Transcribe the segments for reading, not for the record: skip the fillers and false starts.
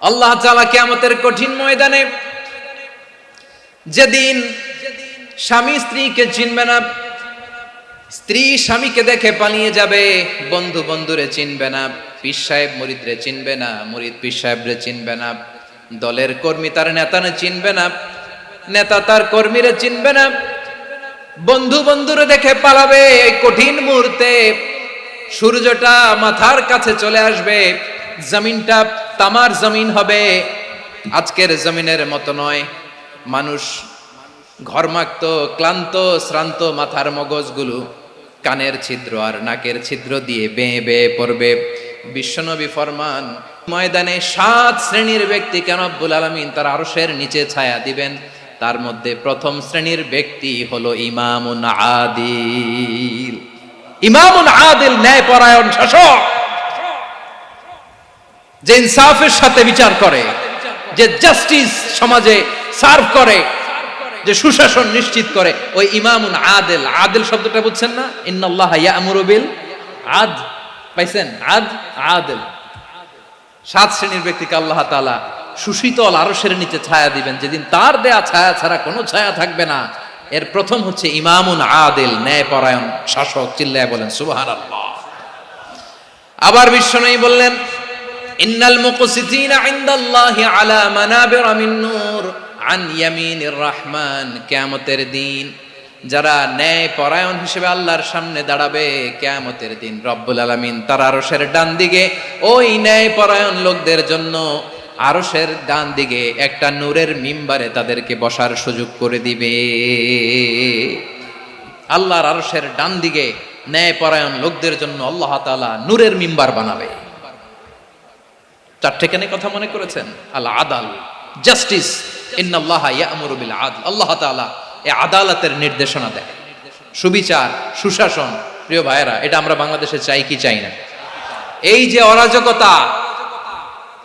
আল্লাহ তাআলা কিয়ামতের কঠিন ময়দানে, যেদিন স্বামী স্ত্রীকে চিনবে না, স্ত্রী স্বামীকে দেখে পালিয়ে যাবে, বন্ধু বন্ধুরে চিনবে না, পীর সাহেব মুরিদরে চিনবে না, মুরিদ পীর সাহেবরে চিনবে না, দলের কর্মী তার নেতারে চিনবে না, নেতা তার কর্মীরে চিনবে না, বন্ধু বন্ধুরে দেখে পালাবে। এই কঠিন মুহূর্তে সূর্যটা মাথার কাছে চলে আসবে, জমিনটা তামার জমিন হবে, আজকের জমিনের মতো নয়। মানুষ ঘর্মাক্ত, ক্লান্ত, শ্রান্ত মাথার মগজগুলো কানের ছিদ্র আর নাকের ছিদ্র দিয়ে বেয়ে বেয়ে পড়বে। বিশ্বনবী ফরমান, ময়দানে 7 শ্রেণীর ব্যক্তিকে রব্বুল আলামিন তার আরশের নিচে ছায়া দিবেন। তার মধ্যে প্রথম শ্রেণীর ব্যক্তি হলো ইমামুন আদিল। ইমামুন আদিল, ন্যায়পরায়ণ শাসক, যে ইনসাফের সাথে বিচার করে, যে জাস্টিস সমাজে সার্ভ করে, যে সুশাসন নিশ্চিত করে, ওই ইমামুন আদিল। আদিল শব্দটা বুঝছেন না? ইন্নাল্লাহা ইয়া'মুরু বিল আদল, পাইছেন? আদিল। 7 শ্রেণীর ব্যক্তিকে আল্লাহ তাআলা সুশীতল আরশের নিচে ছায়া দিবেন, যেদিন তার দেয়া ছায়া ছাড়া কোনো ছায়া থাকবে না। এর প্রথম হচ্ছে ইমামুন আদিল, ন্যায়পরায়ণ শাসক। চিল্লায় বলেন সুবহানাল্লাহ। আবার বিশ্বনবী বললেন, ইন্নাল মুকসিতিনা ইনদাল্লাহি আলা মানাবিরা মিন নূর আন ইয়ামিনির রহমান। কিয়ামতের দিন যারা ন্যায়পরায়ণ হিসেবে আল্লাহর সামনে দাঁড়াবে, কিয়ামতের দিন রব্বুল আলামিন তার আরশের ডান দিকে ওই ন্যায়পরায়ণ লোকদের জন্য আরশের ডান দিকে একটা নূরের মিম্বারে তাদেরকে বসার সুযোগ করে দিবে। আল্লাহর আরশের ডান দিকে ন্যায়পরায়ণ লোকদের জন্য আল্লাহ তাআলা নূরের মিম্বার বানাবে। 4টেখানে কথা মনে করেছেন? আল আদাল, জাস্টিস। ইন্নাল্লাহা ইয়া'মুরু বিল আদল। আল্লাহ তাআলা এই আদালতের নির্দেশনা দেয়, সুবিচার, সুশাসন। প্রিয় ভাইয়েরা, এটা আমরা বাংলাদেশে চাই কি চাই না? এই যে অরাজকতা,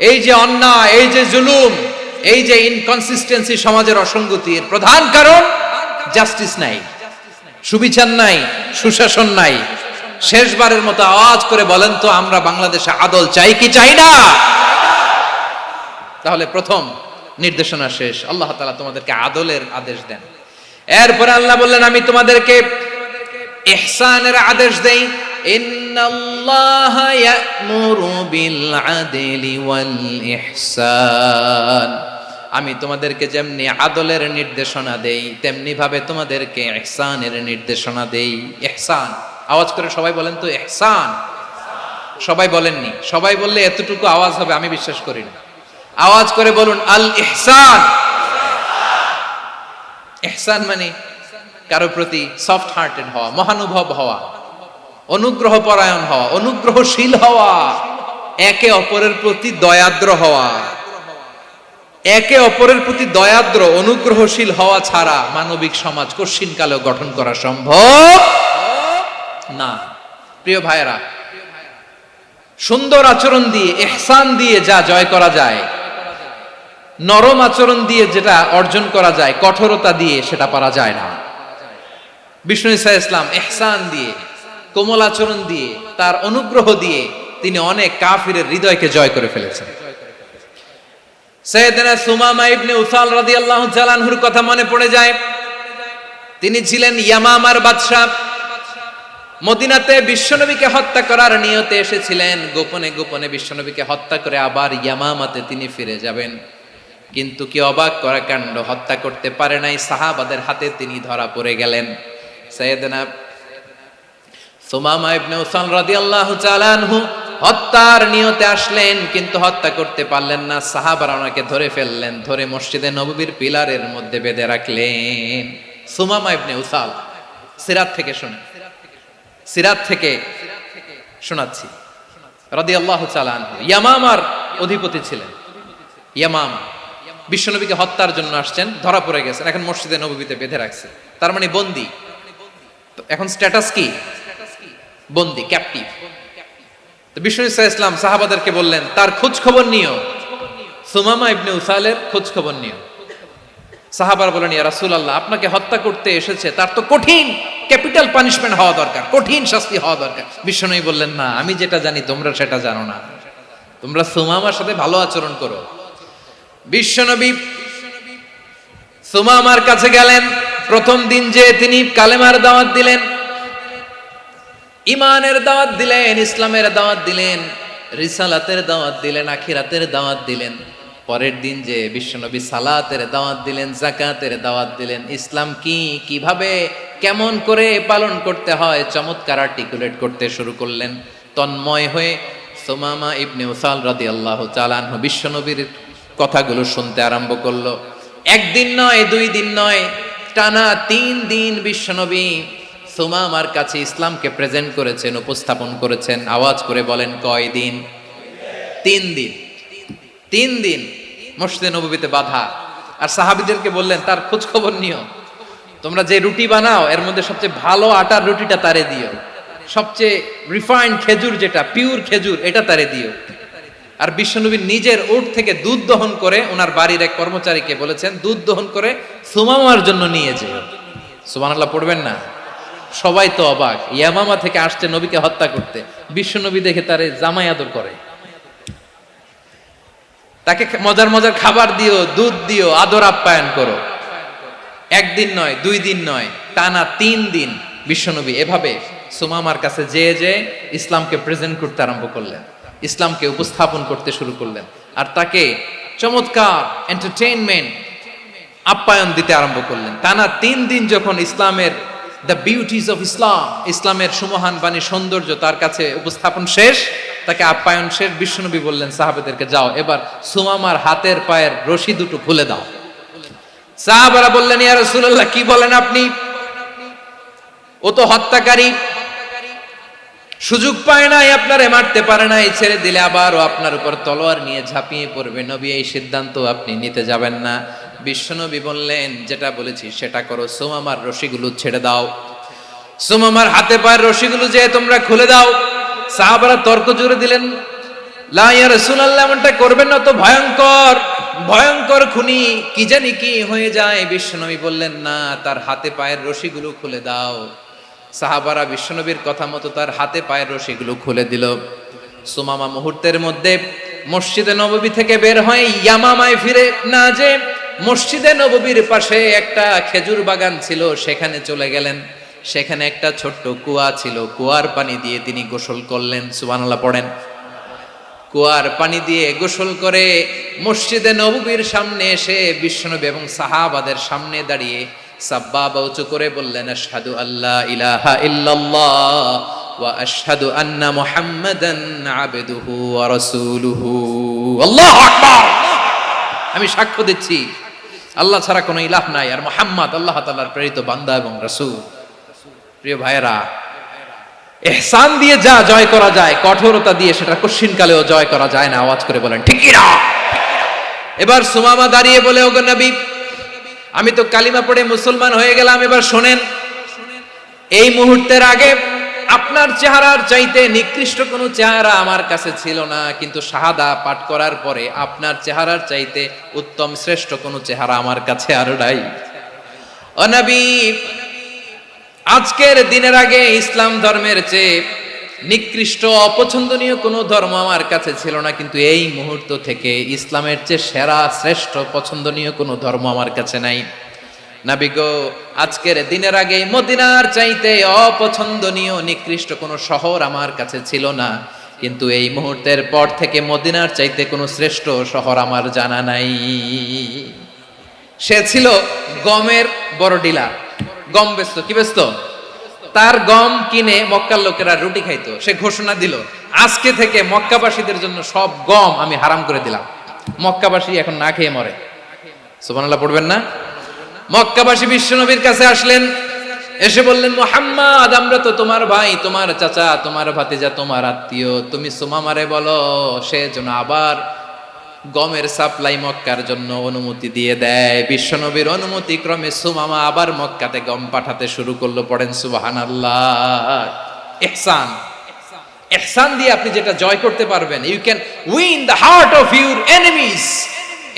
এই যে অন্যায়, এই যে জুলুম, এই যে ইনকনসিস্টেন্সি, সমাজের অসঙ্গতির প্রধান কারণ জাস্টিস নাই, সুবিচার নাই, সুশাসন নাই। শেষবারের মতো আওয়াজ করে বলেন তো, আমরা বাংলাদেশে আদল চাই কি চাই না? তাহলে প্রথম নির্দেশনা শেষ। আল্লাহ তাআলা তোমাদেরকে আদলের আদেশ দেন। এরপরে আল্লাহ বললেন, আমি তোমাদেরকে ইহসানের আদেশ দেই। ইন্নাল্লাহা ইয়া'মুরু বিল আদলি ওয়াল ইহসান। আমি তোমাদেরকে যেমনি আদলের নির্দেশনা দেই, তেমনি ভাবে তোমাদেরকে ইহসানের নির্দেশনা দেই। ইহসান, আওয়াজ করে সবাই বলেন তো ইহসান। সবাই বলেননি, সবাই বললে এতটুকু আওয়াজ হবে আমি বিশ্বাস করি না। আওয়াজ করে বলুন আল ইহসান। ইহসান মানে কারো প্রতি সফট হার্টেড হওয়া, মহানুভব হওয়া, অনুগ্রহ পরায়ণ হওয়া, অনুগ্রহশীল হওয়া, একে অপরের প্রতি দয়াদ্র হওয়া। একে অপরের প্রতি দয়াদ্র, অনুগ্রহশীল হওয়া ছাড়া মানবিক সমাজ কশিনকালেও গঠন করা সম্ভব না। প্রিয় ভাইয়েরা, সুন্দর আচরণ দিয়ে, ইহসান দিয়ে যা জয় করা যায়, নরম আচরণ দিয়ে যেটা অর্জন করা যায়, কঠোরতা দিয়ে সেটা পারা যায় না। বিষ্ণু ঈসা ইসলাম ইহসান দিয়ে, কোমল আচরণ দিয়ে, তার অনুগ্রহ দিয়ে তিনি অনেক কাফিরের হৃদয়কে জয় করে ফেলেছেন। সাইয়েদনা সুমামা ইবনে উসাল রাদিয়াল্লাহু তাআলা আনহুর কথা মনে পড়ে যায়। তিনি ছিলেন ইয়ামামার বাদশা। মদিনাতে বিশ্বনবীকে হত্যা করার নিয়তে এসেছিলেন। গোপনে গোপনে বিশ্বনবীকে হত্যা করে আবার ইয়ামামাতে তিনি ফিরে যাবেন। কিন্তু কি অবাক করা কাণ্ড, হত্যা করতে পারে নাই, সাহাবাদের হাতে তিনি ধরা পড়ে গেলেন। সাইয়েদনা সুমামা ইবনে উসাল রাদিয়াল্লাহু তাআলা আনহু হত্যার নিয়তে আসলেন, কিন্তু হত্যা করতে পারলেন না। সাহাবারা ওনাকে ধরে ফেললেন, ধরে মসজিদে নববীর পিলারের মধ্যে বেঁধে রাখলেন। সুমামা ইবনে উসাল, সিরাত থেকে শুনে, সিরাত থেকে শোনাচ্ছি, রাদিয়াল্লাহু তাআলা আনহু ইয়ামামার অধিপতি ছিলেন। ইয়ামামা বিশ্বনবীকে হত্যার জন্য আসছেন, ধরা পড়ে গেছেন, এখন মসজিদে নববীতে বেঁধে রাখছে, তার মানে বন্দী। এখন স্ট্যাটাস কি? বন্দী, ক্যাপটিভ। তো বিষ্ণু ঈসা ইসলাম সাহাবাদেরকে বললেন, তার খোঁজ খবর নিও, সুমামা ইবনে উসালের খোঁজ খবর নিও। সাহাবারা বলেন, ইয়া রাসূলুল্লাহ, আপনাকে হত্যা করতে এসেছে, তার তো কঠিন ক্যাপিটাল পানিশমেন্ট হওয়া দরকার, কঠিন শাস্তি হওয়া দরকার। বিশ্বনবী বললেন, না, আমি যেটা জানি তোমরা সেটা জানো না। তোমরা সুমামার সাথে ভালো আচরণ করো, বিশ্বনবী সুমামার কাছে গেলেন। প্রথম দিন যে তিনি কালেমার দাওয়াত দিলেন, ইমানের দাওয়াত দিলেন, ইসলামের দাওয়াত দিলেন, রিসালাতের দাওয়াত দিলেন, আখিরাতের দাওয়াত দিলেন। পরের দিন যে বিশ্বনবী সালাতের দাওয়াত দিলেন, যাকাতের দাওয়াত দিলেন, ইসলাম কি, কিভাবে, কেমন করে পালন করতে হয় চমৎকার আর্টিকুলেট করতে শুরু করলেন। তন্ময় হয়ে সুমামা ইবনে উসাল রাদিয়াল্লাহু তাআলা আনহু বিশ্বনবীর কথাগুলো শুনতে আরম্ভ করলো। একদিন নয়, 2 দিন নয়, টানা 3 দিন বিশ্বনবী সুমামার কাছে ইসলামকে প্রেজেন্ট করেছেন, উপস্থাপন করেছেন। আওয়াজ করে বলেন, কয় দিন? 3 দিন। 3 দিন মসজিদে নববীতে বাধা। আর সাহাবীদেরকে বললেন, তার খোঁজ খবর নিও, তোমরা যে রুটি বানাও এর মধ্যে সবচেয়ে ভালো আটার রুটিটা তারে দিও, সবচেয়ে রিফাইন্ড খেজুর, যেটা পিওর খেজুর, এটা তারে দিও। আর বিশ্বনবী নিজের উট থেকে দুধ দহন করে ওনার বাড়ির এক কর্মচারীকে বলেছেন, দুধ দহন করে সুমামার জন্য নিয়ে যেও। সুবহানাল্লাহ পড়বেন না? সবাই তো অবাক, ইয়ামামা থেকে আসছে নবীকে হত্যা করতে, বিশ্বনবী দেখে তারে জামাই আদর করে, তাকে মজার মজার খাবার দিও, দুধ দিও, আদর আপ্যায়ন করো। একদিন নয়, 2 দিন নয়, টানা 3 দিন বিশ্বনবী এভাবে সুমামার কাছে যেয়ে ইসলামকে প্রেজেন্ট করতে আরম্ভ করলেন, ইসলামকে উপস্থাপন করতে শুরু করলেন। আর তাকে চমৎকার এন্টারটেইনমেন্ট, আপ্যায়ন দিতে আরম্ভ করলেন। টানা 3 দিন যখন ইসলামের দ্য বিউটিজ অফ ইসলাম, ইসলামের সুমহান বাণী, সৌন্দর্য তার কাছে উপস্থাপন শেষ, তাকে আপ্যায়ন শেষ, বিশ্বনবী বললেন সাহাবাদেরকে, যাও এবার সুমামার হাতের পায়ের রশি দুটো খুলে দাও। সাহাবারা বললেন, ইয়া রাসূলুল্লাহ, কি বলেন আপনি? ও তো হত্যাকারী, সুযোগ পায় নাই, আপনারে মারতে পারে নাই, ছেড়ে দিলে আবার ও আপনার উপর তলোয়ার নিয়ে ঝাঁপিয়ে পড়বে। নবী, এই সিদ্ধান্ত আপনি নিতে যাবেন না। বিশ্বনবী বললেন, যেটা বলেছি সেটা করো, সুমামার রশিগুলো ছেড়ে দাও, সুমামার হাতে পায়ের রশিগুলো যে তোমরা খুলে দাও। সাহাবারা তর্ক জুড়ে দিলেন, লা ইয়া রাসূলুল্লাহ, এমনটা করবেন না, তো ভয়ঙ্কর, ভয়ঙ্কর খুনি, কি জানি কি হয়ে যায়। বিশ্বনবী বললেন, না, তার হাতে পায়ের রশিগুলো খুলে দাও। সাহাবারা বিশ্বনবীর কথা মতো তার হাতে পায়ের রশিগুলো খুলে দিল। সুমামা মুহূর্তের মধ্যে মসজিদে নববী থেকে বের হয়ে ইয়ামামায় ফিরে না যে মসজিদে নববীর পাশে একটা খেজুর বাগান ছিল, সেখানে চলে গেলেন। সেখানে একটা ছোট্ট কুয়া ছিল, কুয়ার পানি দিয়ে তিনি গোসল করলেন। সুবহানাল্লাহ পড়েন। কুয়ার পানি দিয়ে গোসল করে মসজিদে নববীর সামনে এসে বিশ্বনবী এবং সাহাবাদের সামনে দাঁড়িয়ে সাব্বাবা উঁচু করে বললেন, আশহাদু আল্লা ইলাহা ইল্লাল্লাহ ওয়া আশহাদু আন্না মুহাম্মাদান আবদুহু ওয়া রাসূলুহু। আল্লাহু আকবার। আমি সাক্ষ্য দিচ্ছি আল্লাহ ছাড়া কোনো ইলাহ নাই, আর মুহাম্মদ আল্লাহ তাআলার প্রেরিত বান্দা এবং রাসূল। প্রিয় ভাইয়েরা, ইহসান দিয়ে যা জয় করা যায়, কঠোরতা দিয়ে সেটা কঠিনকালেও জয় করা যায় না। আওয়াজ করে বলেন, ঠিক কি না? এবার সুমামা দাঁড়িয়ে বলে, ওগো নবী, আমি তো কালিমা পড়ে মুসলমান হয়ে গেলাম, এবার শোনেন, এই মুহূর্তের আগে আপনার চেহারার চাইতে নিকৃষ্ট কোনো চেহারা আমার কাছে ছিল না, কিন্তু শাহাদা পাঠ করার পরে আপনার চেহারার চাইতে উত্তম শ্রেষ্ঠ কোনো চেহারা আমার কাছে আর নাই। ও নবী, আজকের দিনের আগে ইসলাম ধর্মের চেয়ে নিকৃষ্ট অপছন্দনীয় কোনো ধর্ম আমার কাছে ছিল না, কিন্তু এই মুহূর্ত থেকে ইসলামের চেয়ে সেরা শ্রেষ্ঠ পছন্দনীয় কোনো ধর্ম আমার কাছে নাই। নবী গো, আজকের দিনের আগে মদিনার চাইতে অপছন্দনীয় নিকৃষ্ট কোনো শহর আমার কাছে ছিল না, কিন্তু এই মুহূর্তের পর থেকে মদিনার চাইতে কোনো শ্রেষ্ঠ শহর আমার জানা নাই। সে ছিল গমের বড় ডিলার, গম বেচত। কি বেচত? তার গম কিনে মক্কার লোকেরা রুটি খাইতো। সে ঘোষণা দিল, আজকে থেকে মক্কাবাসীদের জন্য সব গম আমি হারাম করে দিলাম, মক্কাবাসী এখন না খেয়ে মরে। সুবহানাল্লাহ পড়বেন না? মক্কাবাসী বিশ্বনবীর কাছে আসলেন, এসে বললেন, মুহাম্মদ, আমরা তো তোমার ভাই, তোমার চাচা, তোমার ভাতিজা, তোমার আত্মীয়, তুমি সুমামারে বলো সে যেন আবার গমের সাপ্লাই মক্কার জন্য অনুমতি দিয়ে দেয়। বিশ্বনবীর অনুমতি ক্রমে সুমামা আবার মক্কাতে গম পাঠাতে শুরু করলো। পড়েন সুবহানাল্লাহ। ইহসান, ইহসান দিয়ে আপনি যেটা জয় করতে পারবেন, you can win the heart of your enemies.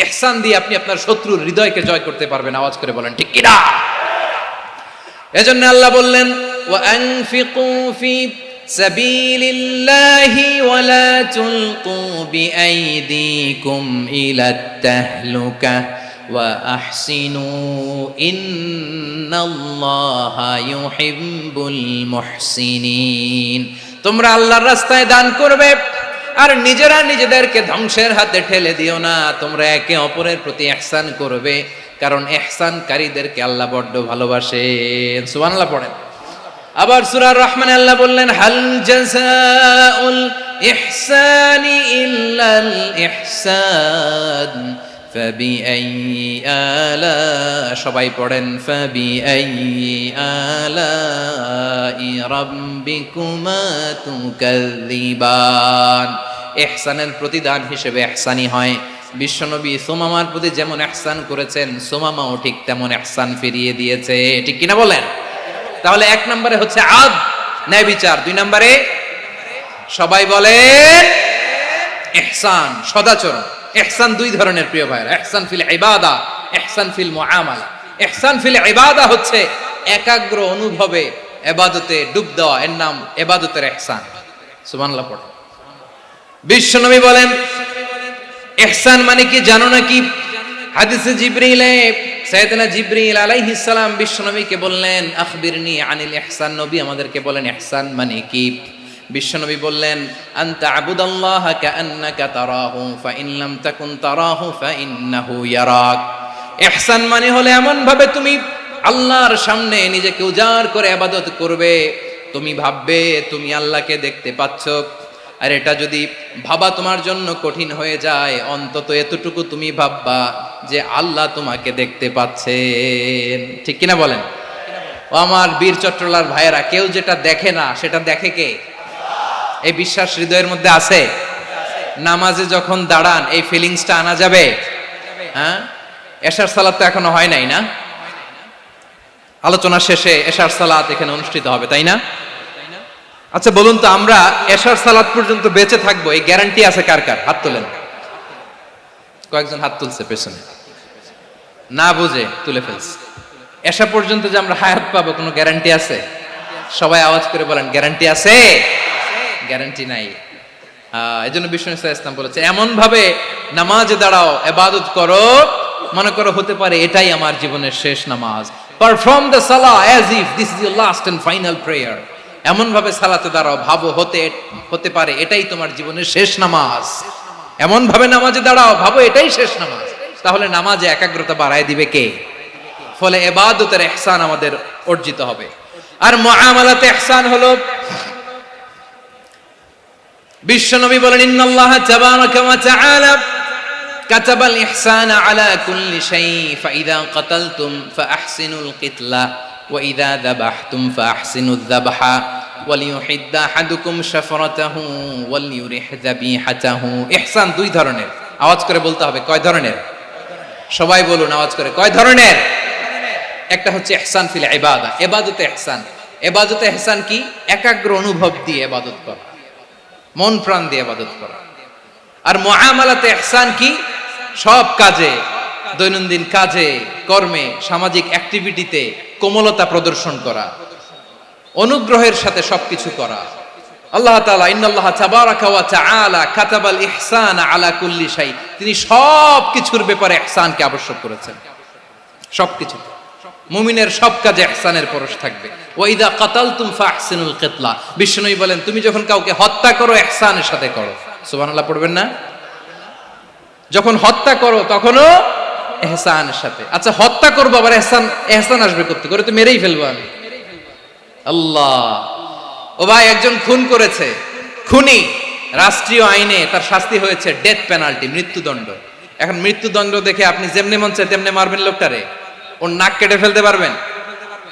ইহসান দিয়ে আপনি আপনার শত্রুর হৃদয়কে জয় করতে পারবেন। আওয়াজ করে বলেন, ঠিক কি না? এজন্য আল্লাহ বললেন, ওয়া আনফিকু ফি সাবিলিল্লাহি ওয়ালা তুলকু বিআইদিকুম ইলাত তাহলুকা ওয়া আহসিনু ইন্নাল্লাহা ইউহিব্বুল মুহসিনিন। তোমরা আল্লাহর রাস্তায় দান করবে আর নিজেরা নিজেদেরকে ধ্বংসের হাতে ঠেলে দিও না। তোমরা একে অপরের প্রতি ইহসান করবে, কারণ ইহসানকারীদেরকে আল্লাহ বড্ড ভালোবাসেন। সুবহানাল্লাহ পড়েন। আবার সূরা রহমানে আল্লাহ বললেন, হাল জাযাউল ইহসানি ইল্লাল ইহসান ফাবিআইয়ি আলা, সবাই পড়েন, ফাবিআইয়ি আলাই রাব্বিকুমা তুকাযযিবান। ইহসানের প্রতিদান হিসেবে ইহসানি হয়। বিশ্বনবী সুমামার প্রতি যেমন ইহসান করেছেন, সুমামাও ঠিক তেমন ইহসান ফিরিয়ে দিয়েছে। ঠিক কিনা বলেন? তাহলে এক নম্বরে হচ্ছে আদ, ন্যায় বিচার। দুই নম্বরে সবাই বলে ইহসান, সদাচরণ। ইহসান দুই ধরনের প্রিয় ভাইরা, ইহসান ফিল ইবাদা, ইহসান ফিল মুআমালা। ইহসান ফিল ইবাদা হচ্ছে একাগ্র অনুভবে ইবাদতে ডুব দেওয়া, এর নাম ইবাদতের ইহসান। সুবহানাল্লাহ পড়ো। বিশ্বনবী বলেন ইহসান মানে কি জানো নাকি? হাদিসে জিবরিলে সাইয়েদনা জিবরিল আলাইহিস সালাম বিশ্বনবীকে বললেন, আখবিরনি আনিল ইহসান। নবী আমাদেরকে বলেন ইহসান মানে কি? বিশ্বনবী বললেন, আনতা আবুদাল্লাহা কাআন্নাকা তারাহু ফাইন লাম তাকুন তারাহু ফাইন্নাহু ইয়ারাক। ইহসান মানে হলো এমন ভাবে তুমি আল্লাহর সামনে নিজেকে উজাড় করে ইবাদত করবে, তুমি ভাববে তুমি আল্লাহকে দেখতে পাচ্ছ। আর এটা যদি ভাবা তোমার জন্য কঠিন হয়ে যায়, অন্তত এতটুকু তুমি ভাববা যে আল্লাহ তোমাকে দেখতে পাচ্ছেন। ঠিক কিনা বলেন? ও আমার বীর চট্টলার ভাইয়েরা, কেউ যেটা দেখে না সেটা দেখে কে? এই বিশ্বাস হৃদয়ের মধ্যে আছে? নামাজে যখন দাঁড়ান এই ফিলিংসটা আনা যাবে? হ্যাঁ, এশার সালাত তো এখনো হয় নাই না? আলোচনা শেষে এশার সালাত এখানে অনুষ্ঠিত হবে, তাই না? আচ্ছা বলুন তো, আমরা এশার সালাত পর্যন্ত বেঁচে থাকবো এই গ্যারান্টি আছে কার কার? হাত তোলেন। কয়েকজন হাত তুলছে পেছনে, না বুঝে তুলে ফেলছে। এশা পর্যন্ত যে আমরা হায়াত পাবো কোনো গ্যারান্টি আছে? সবাই আওয়াজ করে বলেন, গ্যারান্টি আছে? গ্যারান্টি নাই। এই জন্য বিষ্ণু ইসলাম বলেছে, এমন ভাবে নামাজে দাঁড়াও, ইবাদত করো, মনে করো হতে পারে এটাই আমার জীবনের শেষ নামাজ। পারফর্ম দ্য সালাহ as if this is your last and final prayer. এমন ভাবে সালাতে দাঁড়াও, ভাবো হতে পারে এটাই তোমার জীবনের শেষ নামাজ। এমন ভাবে নামাজে দাঁড়াও, ভাবো এটাই শেষ নামাজ। তাহলে নামাজে একাগ্রতা বাড়ায় দিবে কে? ফলে ইবাদতের ইহসান আমাদের অর্জিত হবে। আর মুআমালাতে ইহসান হলো, বিশ্বনবী বলেন, ইন্নাল্লাহা তাবারাকা ওয়া তাআলা কাতাবাল ইহসানা আলা কুল্লি শাই ফাইদা কাতালতুম ফাআহসিনুল কিতলা ওয়া ইযা যাবাহতুম ফাআহসিনুয যাবহা ওয়ালিয়ুহিদ্দা আহাদুকুম শাফরাতাহু ওয়ালিয়ুরিহ যাবিহাতাহু। ইহসান দুই ধরনের। আওয়াজ করে বলতে হবে, কয় ধরনের? সবাই বলুন আওয়াজ করে, কয় ধরনের? একটা হচ্ছে ইহসান ফিল ইবাদা, ইবাদতে ইহসান। ইবাদতে ইহসান কি? একাগ্র অনুভব দিয়ে ইবাদত করা, মন প্রাণ দিয়ে ইবাদত করা। আর মুআমালাতে ইহসান কি? সব কাজে, দৈনন্দিন কাজে, কর্মে, সামাজিক অ্যাক্টিভিটিতে কোমলতা প্রদর্শন করা, অনুগ্রহের সাথে সবকিছু করা। আল্লাহ তাআলা ইন্নাল্লাহা তাবারাকা ওয়া তাআলা কাতাবাল ইহসানা আলা কুল্লি শাই, তিনি সব কিছুর ব্যাপারে ইহসানকে আবশ্যক করেছেন। সবকিছু, মুমিনের সব কাজে ইহসানের পরশ থাকবে। ওয়া ইযা কাতালতুম ফাহসিনুল কিতলা, বিষ্ণুই বলেন তুমি যখন কাউকে হত্যা করো ইহসানের সাথে করো। সুবহানাল্লাহ পড়বেন না? যখন হত্যা করো তখনও ইহসানের সাথে। আচ্ছা হত্যা করবো আবার ইহসান আসবে করতে করে, তো মেরেই ফেলবো আমি। আল্লাহ, ও ভাই একজন খুন করেছে, খুনি, রাষ্ট্রীয় আইনে তার শাস্তি হয়েছে ডেথ পেনাল্টি, মৃত্যুদণ্ড। এখন মৃত্যুদণ্ড দেখে আপনি যেমনে মন চায় তেমনে মারবেন লোকটারে? ওর নাক কেটে ফেলতে পারবেন?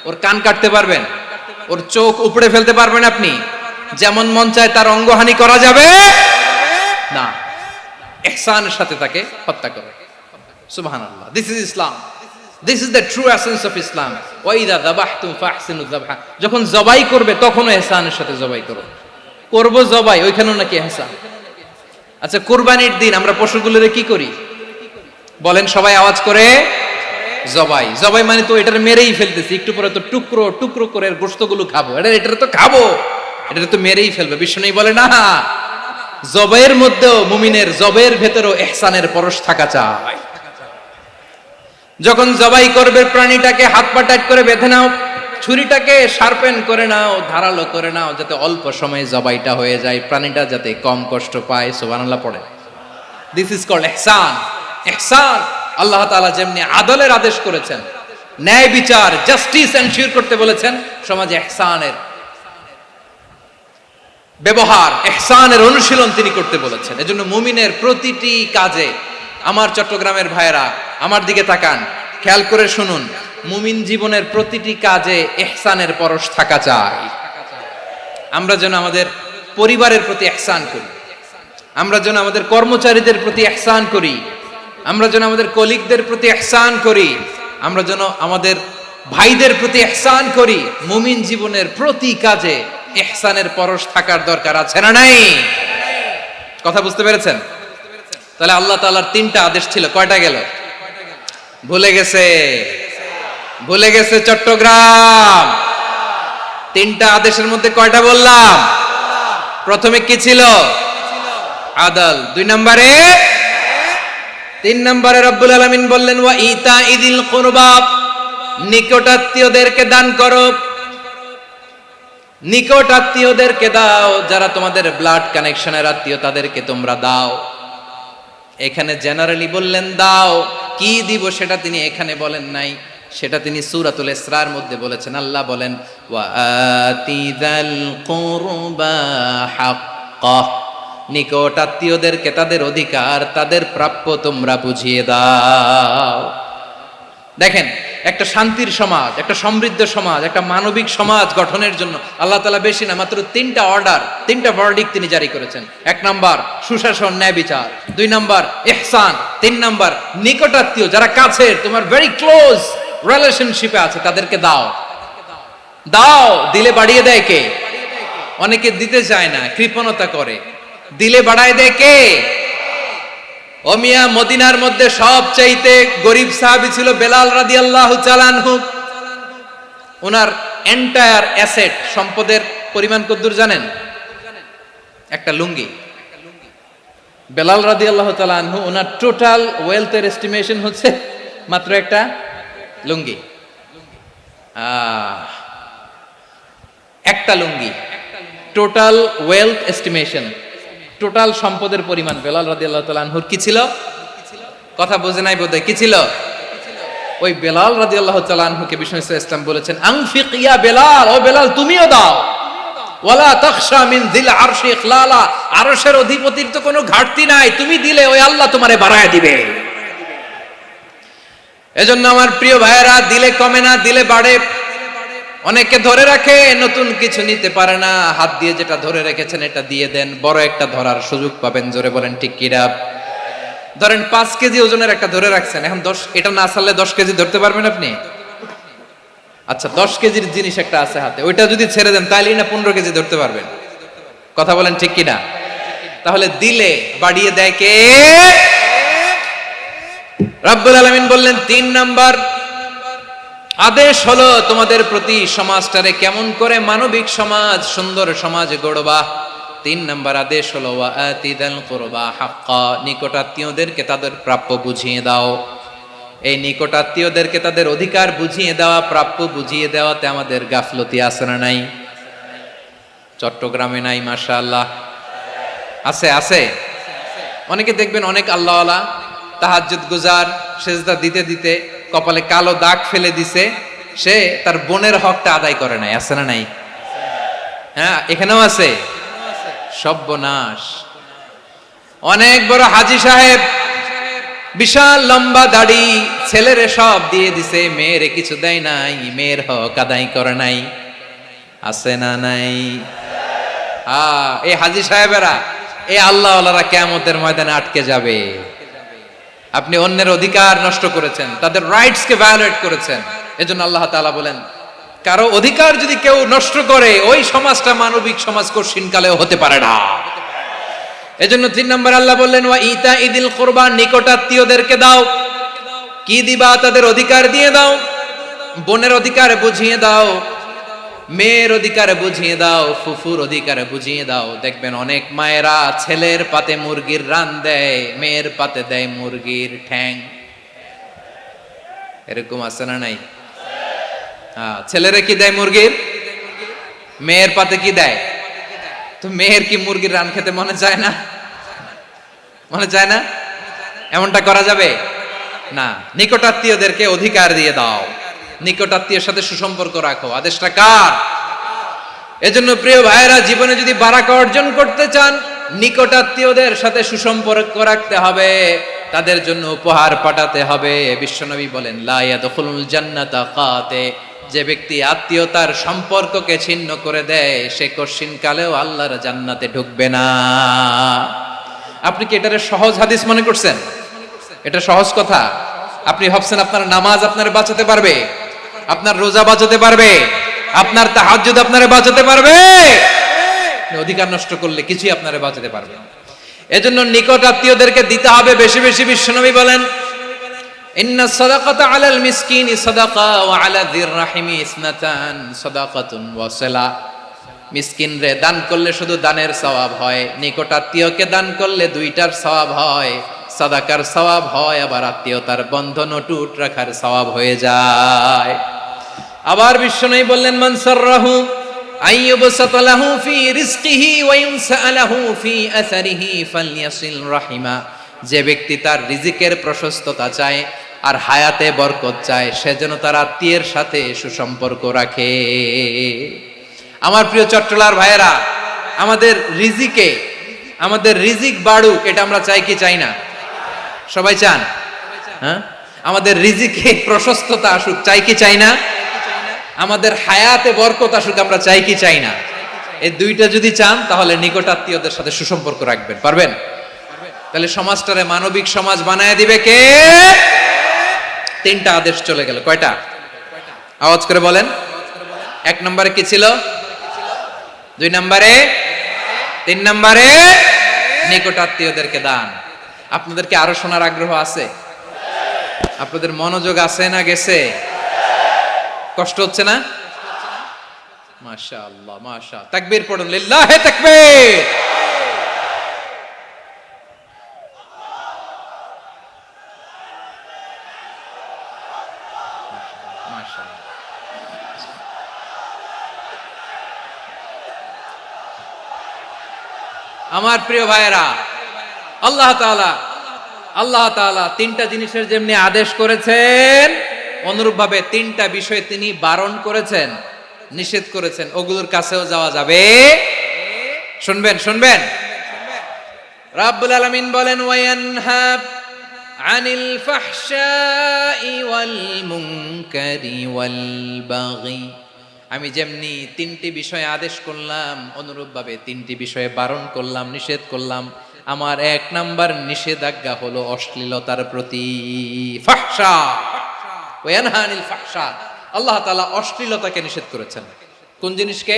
ওর কান কাটতে পারবেন? ওর চোখ উপড়ে ফেলতে পারবেন আপনি? যেমন মন চায় তার অঙ্গহানি করা যাবে না। ইহসানের সাথে তাকে হত্যা করে। সুবহানাল্লাহ, this is Islam, this is the true essence of Islam. ওয়া ইযা যাবাহতুম ফাহসিনুয যাবহা, যখন জবাই করবে তখনও ইহসানের সাথে জবাই করো। করব জবাই, ওইখানেও নাকি ইহসান। আচ্ছা কুরবানির দিন আমরা পশুগুলোরে কি করি বলেন সবাই আওয়াজ করে? জবাই। জবাই মানে তো এটার মেরেই ফেলতেছি, একটু পরে তো টুকরো টুকরো করে গোশতগুলো খাবো, এটার তো খাবো। এটা তো মেরেই ফেলবে। বিষ্ণু বলে না, জবের মধ্যেও মুমিনের জবের ভেতরেও ইহসানের পরশ থাকা চাই। যখন জবাই করবে প্রাণীটাকে হাত পা টাইট করে বেঁধে নাও, ছুরিটাকে শার্পেন করে নাও, ধারালো করে নাও, যাতে অল্প সময়ে জবাইটা হয়ে যায়, প্রাণীটা যাতে কম কষ্ট পায়। সুবহানাল্লাহ পড়ে। দিস ইজ কল্ড ইহসান। ইহসান আল্লাহ তাআলা যেমনি আদলের আদেশ করেছেন, ন্যায় বিচার জাস্টিস এনশিওর করতে বলেছেন, সমাজে ইহসানের ব্যবহার, ইহসানের অনুশীলন তিনি করতে বলেছেন। এজন্য মুমিনের প্রতিটি কাজে, আমার চট্টগ্রামের ভাইয়েরা আমার দিকে তাকান, খেয়াল করে শুনুন, মুমিন জীবনের প্রতিটি কাজে ইহসানের পরশ থাকা চাই। আমরা যেন আমাদের পরিবারের প্রতি ইহসান করি, আমরা যেন আমাদের কর্মচারীদের প্রতি ইহসান করি, আমরা যেন আমাদের কলিগদের প্রতি ইহসান করি, আমরা যেন আমাদের ভাইদের প্রতি ইহসান করি। মুমিন জীবনের প্রতি কাজে ইহসানের পরশ থাকার দরকার আছে না নাই? কথা বুঝতে পেরেছেন? তাহলে আল্লাহ তাআলার তিনটা আদেশ ছিল, কয়টা গেল? ভুলে গেছে, ভুলে গেছে চট্টগ্রাম। তিনটা আদেশের মধ্যে কয়টা বললাম? প্রথমে কি ছিল? আদল। 2 নম্বরে, 3 নম্বরে রব্বুল আলামিন বললেন ওয়া ইতাইদিল কুরবা, নিকটাত্মীয়দেরকে দান করো, নিকট আত্মীয়দেরকে দাও, যারা তোমাদের ব্লাড কানেকশনের আত্মীয় তাদেরকে তোমরা দাও। এখানে জেনারেলি বললেন দাও, কি দিব সেটা তিনি এখানে বলেন নাই, সেটা তিনি সূরাতুল ইসরার মধ্যে বলেছেন। আল্লাহ বলেন ওয়া আতিযাল কুরবা হাক্কাহ, নিকট আত্মীয়দেরকে তাদের অধিকার, তাদের প্রাপ্য তোমরা বুঝিয়ে দাও। দেখেন, একটা শান্তির সমাজ, একটা সমৃদ্ধ সমাজ, একটা মানবিক সমাজ গঠনের জন্য আল্লাহ তাআলা বেশি না, মাত্র 3টা অর্ডার, 3টা ভার্ডিক্ট তিনি জারি করেছেন। 1 নাম্বার সুশাসন, ন্যায় বিচার। 2 নাম্বার ইহসান। 3 নাম্বার নিকটাত্মীয়, যারা কাছের, তোমার ভেরি ক্লোজ রিলেশনশিপে আছে, তাদেরকে দাও। দাও, দিলে বাড়িয়ে দেয় কে? অনেকে দিতে চায় না, কৃপণতা করে। দিলে বাড়ায় দেয় কে? ও মিয়া, মদিনার মধ্যে সবচাইতে গরিব সাহাবী ছিল বেলাল রাদিয়াল্লাহু তাআলা আনহু। ওনার এন্টায়ার অ্যাসেট, সম্পদের পরিমাণ কতদূর জানেন? একটা লুঙ্গি। বেলাল রাদিয়াল্লাহু তাআলা আনহু, ওনার টোটাল ওয়েলথের এস্টিমেশন হচ্ছে মাত্র একটা লুঙ্গি। একটা লুঙ্গি, টোটাল ওয়েলথ এস্টিমেশন, টোটাল সম্পদের পরিমাণ বেলাল রাদিয়াল্লাহু তাআলা আনহুর কি ছিল? কথা বুঝে নাই বোধহয়। কি ছিল? ওই বেলাল রাদিয়াল্লাহু তাআলা আনহুকে বিষ্ণু ইসলাম বলেছেন আনফিক ইয়া বেলাল, ও বেলাল তুমিও দাও। ওয়ালা তাখশা মিন যিল আরশি ইখলালা, আরশের অধিপতির তো কোনো ঘাটতি নাই, তুমি দিলে ওই আল্লাহ তোমারে বাড়ায় দিবে। এজন্য আমার প্রিয় ভাইয়েরা, দিলে কমে না, দিলে বাড়ে। অনেকে ধরে রাখে, নতুন কিছু নিতে পারে না, হাত দিয়ে যেটা ধরে রেখেছেন এটা দিয়ে দেন, বড় একটা ধরার সুযোগ পাবেন। জোরে বলেন ঠিক কিনা? ধরেন 5 কেজি ওজনের একটা ধরে রাখছেন, এখন 10, এটা না ছাড়লে 10 কেজি ধরতে পারবেন আপনি? আচ্ছা, 10 কেজির জিনিস একটা আছে হাতে, ওইটা যদি ছেড়ে দেন তাহলেই না 15 কেজি ধরতে পারবেন। কথা বলেন ঠিক কিনা? তাহলে দিলে বাড়িয়ে দেয় কে? রব্বুল আলামিন বললেন 3 নাম্বার আদেশ হলো তোমাদের প্রতি সমাজটারে কেমন করে মানবিক সমাজ, সুন্দর সমাজ গড়বা। 3 নাম্বার আদেশ হলো ওয়া আতিদাল কুরবা হাক্কা, নিকটাত্মীয়দেরকে তাদের প্রাপ্য বুঝিয়ে দাও। এই নিকটাত্মীয়দেরকে তাদের অধিকার বুঝিয়ে দেওয়া, প্রাপ্য বুঝিয়ে দেওয়াতে আমাদের গাফলতি আছে না নাই? চট্টগ্রামে নাই? মাশাআল্লাহ আছে, আছে। অনেকে দেখবেন অনেক আল্লাহওয়ালা তাহাজ্জুদ গুজার, সেজদা দিতে দিতে কপালে কালো দাগ ফেলে দিছে, সে তার বোনের হকটা আদায় করে নাই। আছে না নাই? হ্যাঁ, এখানেও আছে। সর্বনাশ। অনেক বড় হাজী সাহেব, বিশাল লম্বা দাড়ি, ছেলেরে সব দিয়ে দিছে, মেয়েরে কিছু দেয় নাই, মেয়ের হক আদায় করে নাই। আছে না নাই? এই হাজী সাহেবেরা, এই আল্লাহওয়ালারা কিয়ামতের ময়দানে আটকে যাবে। আপনি অন্যের অধিকার নষ্ট করেছেন, তাদের রাইটস কে ভায়োলেট করেছেন। এজন্য আল্লাহ তাআলা বলেন, কারো অধিকার যদি কেউ নষ্ট করে, ওই সমাজটা মানবিক সমাজ কঠিনকালেও হতে পারে না। এজন্য 3 নম্বর আল্লাহ বললেন ওয়া ইতাইদিল কুরবা, নিকটাত্মীয়দেরকে দাও। কি দিবা? তাদের অধিকার দিয়ে দাও, বোনের অধিকার বুঝিয়ে দাও, মেয়ের অধিকার বুঝিয়ে দাও, ফুফুর অধিকার বুঝিয়ে দাও। দেখবেন অনেক মায়েরা ছেলের পাতে মুরগির রান দেয়, মেয়ের পাতে দেয় মুরগির ঠ্যাং। এরকম আছে না নাই? ছেলেরা কি দেয় মুরগির, মেয়ের পাতে কি দেয়? তো মেয়ের কি মুরগির রান খেতে মনে চায় না? মনে চায় না? এমনটা করা যাবে না। নিকটাত্মীয়দেরকে অধিকার দিয়ে দাও, নিকটাত্মীয়ের সাথে সুসম্পর্ক রাখো। আদেশটা কার? এজন্য প্রিয় ভাইয়েরা, জীবনে যদি বারাকা অর্জন করতে চান, নিকটাত্মীয়দের সাথে সুসম্পর্ক রাখতে হবে, তাদের জন্য উপহার পাঠাতে হবে। বিশ্বনবী বলেন, লা ইয়াদখুলুল জান্নাতা কাতে, যে ব্যক্তি আত্মীয়তার সম্পর্ককে ছিন্ন করে দেয়, সে কশিন কালেও আল্লাহর জান্নাতে ঢুকবে না। আপনি কি এটারে সহজ হাদিস মনে করছেন? এটা সহজ কথা? আপনি ভাবছেন আপনার নামাজ আপনার বাঁচাতে পারবে, আপনার রোজা বাঁচাতে পারবে, আপনার তাহাজ্জুদ আপনারে বাঁচাতে পারবে? অধিকার নষ্ট করলে কিছুই আপনারে বাঁচাতে পারবে না। এজন্য নিকট আত্মীয়দেরকে দিতে হবে বেশি বেশি। বিশ্বনবী বলেন, ইন্না সাদাকাতা আলাল মিসকিনি সাদাকা ওয়া আলা যির রাহিমি ইসনাতান সাদাকাতুন ওয়া সিলা। মিসকিনরে দান করলে শুধু দানের সওয়াব হয়, নিকট আত্মীয়কে দান করলে দুইটার সওয়াব হয়, সাদাকার সওয়াব হয়, আবার আত্মীয়তার বন্ধন অটুট রাখার সওয়াব হয়ে যায়। আবার বিশ্বনবী বললেন, মান সাররাহু আইয়ুবসাতা লাহু ফি রিজকিহি ওয়া ইউনসা লাহু ফি আসারিহি ফালইয়াসিল রাহিমা। যে ব্যক্তি তার রিজিকের প্রশস্ততা চায় আর হায়াতে বরকত চায়, সে যেন তার আত্মীয়ের সাথে সুসম্পর্ক রাখে। আমার প্রিয় চট্টলার ভাইয়েরা, আমাদের রিজিক বাড়ুক, এটা আমরা চাই কি চাই না? সবাই চান? হ্যাঁ, আমাদের রিজিকে প্রশস্ততা আসুক, চাই কি চাই না? আমাদের হায়াতে বরকত আসুক, আমরা চাই কি চাই না? এই দুইটা যদি চান, তাহলে নিকট আত্মীয়দের সাথে সুসম্পর্ক রাখবেন, পারবেন? তাহলে সমাজটারে মানবিক সমাজ বানায় দিবে কে? তিনটা আদেশ চলে গেল। কয়টা? আওয়াজ করে বলেন। এক নম্বরে কি ছিল? দুই নম্বরে, তিন নম্বরে নিকট আত্মীয়দেরকে দান। আপনাদেরকে আরো শোনার আগ্রহ আছে? আপনাদের মনোযোগ আছে না গেছে? কষ্ট হচ্ছে না? মাশাআল্লাহ, মাশাআল্লাহ। তাকবীর পড়ুন, লিল্লাহি তাকবীর। আমার প্রিয় ভাইয়েরা, আল্লাহ তাআলা তিনটা জিনিসের যেমনি আদেশ করেছেন, অনুরূপভাবে তিনটা বিষয় তিনি বারণ করেছেন, নিষেধ করেছেন। ওগুলোর কাছেও যাওয়া যাবে। শুনবেন। রাব্বুল আলামিন বলেন, ওয়ায়ানহা আনিল ফাহশাই ওয়াল মুনকারি ওয়াল বাগি। আমি যেমনি তিনটি বিষয়ে আদেশ করলাম, অনুরূপভাবে তিনটি বিষয়ে বারণ করলাম, নিষেধ করলাম। আমার এক নাম্বার নিষেধাজ্ঞা হলো অশ্লীলতার প্রতি। ফাহশা, ওয়ায়ানহা আনিল ফাহশা। আল্লাহ তাআলা অশ্লীলতাকে নিষেধ করেছেন। কোন জিনিসকে?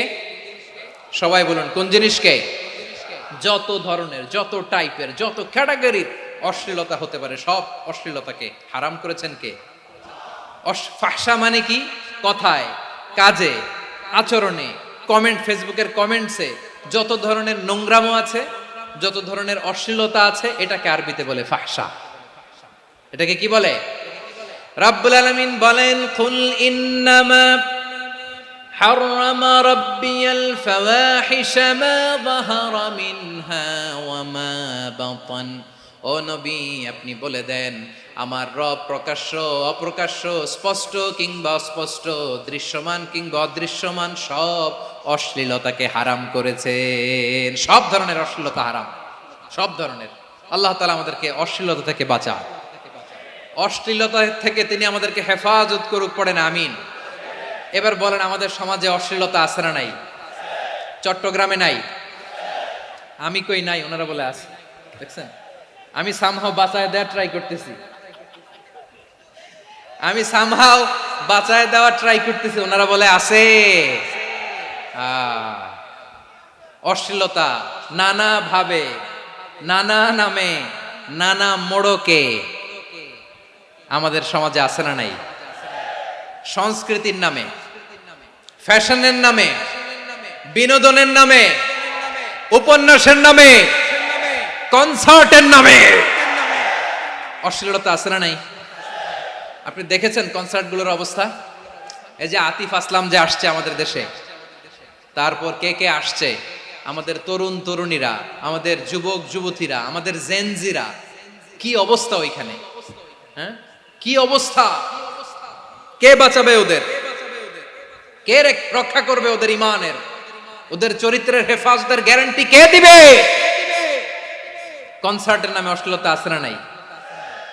সবাই বলুন, কোন জিনিসকে? যত ধরনের, যত টাইপের, যত ক্যাটাগরির অশ্লীলতা হতে পারে, সব অশ্লীলতাকে হারাম করেছেন কে? ফাহশা মানে কি? কথায়, কাজে, আচরণে, কমেন্ট, ফেসবুকের কমেন্টসে যত ধরনের নোংরামো আছে, যত ধরনের অশ্লীলতা আছে, এটাকে আরবিতে বলে ফাহশা। এটাকে কি বলে? রাব্বুল আলামিন বলেন, কুল ইন্নামা হারামা রাব্বিয়াল ফাওয়াহিশা মা যাহারা মিনহা ওয়া মা বাতান। ও নবী, আপনি বলে দেন, আমার রব প্রকাশ্য, অপ্রকাশ্য, স্পষ্ট কিংবা অস্পষ্ট, দৃশ্যমান কিংবা অদৃশ্যমান সব অশ্লীলতাকে হারাম করেছেন। সব ধরনের অশ্লীলতা হারাম, সব ধরনের। আল্লাহ তাআলা আমাদেরকে অশ্লীলতা থেকে বাঁচান, অশ্লীলতা থেকে তিনি আমাদেরকে হেফাজত করুক। পড়েন আমিন। এবার বলেন, আমাদের সমাজে অশ্লীলতা আছে না নাই? চট্টগ্রামে নাই? আমি কই নাই, ওনারা বলে আছে। দেখছেন, আমি সামহাও বাঁচায় দেওয়ার ট্রাই করতেছি, ওনারা বলে আছে। অশ্লীলতা নানা ভাবে, নানা নামে, নানা মোড়কে আমাদের সমাজে আছে না নাই? সংস্কৃতির নামে, ফ্যাশনের নামে, বিনোদনের নামে, উপন্যাসের নামে, কনসার্টের নামে অশ্লীলতা আছে না নাই? আপনি দেখেছেন কনসার্টগুলোর অবস্থা? এই যে আতিফ আসলাম যে আসছে আমাদের দেশে, তারপর কে কে আসছে, আমাদের তরুণ তরুণীরা, আমাদের যুবক যুবতীরা, আমাদের জেনজিরা, কি অবস্থা ওইখানে? হ্যাঁ, কি অবস্থা? কে বাঁচাবে ওদের? কে রক্ষা করবে ওদের ইমানের, ওদের চরিত্রের হেফাজতের গ্যারান্টি কে দিবে? কনসার্টের নামে অশ্লীলতা আছে না নাই?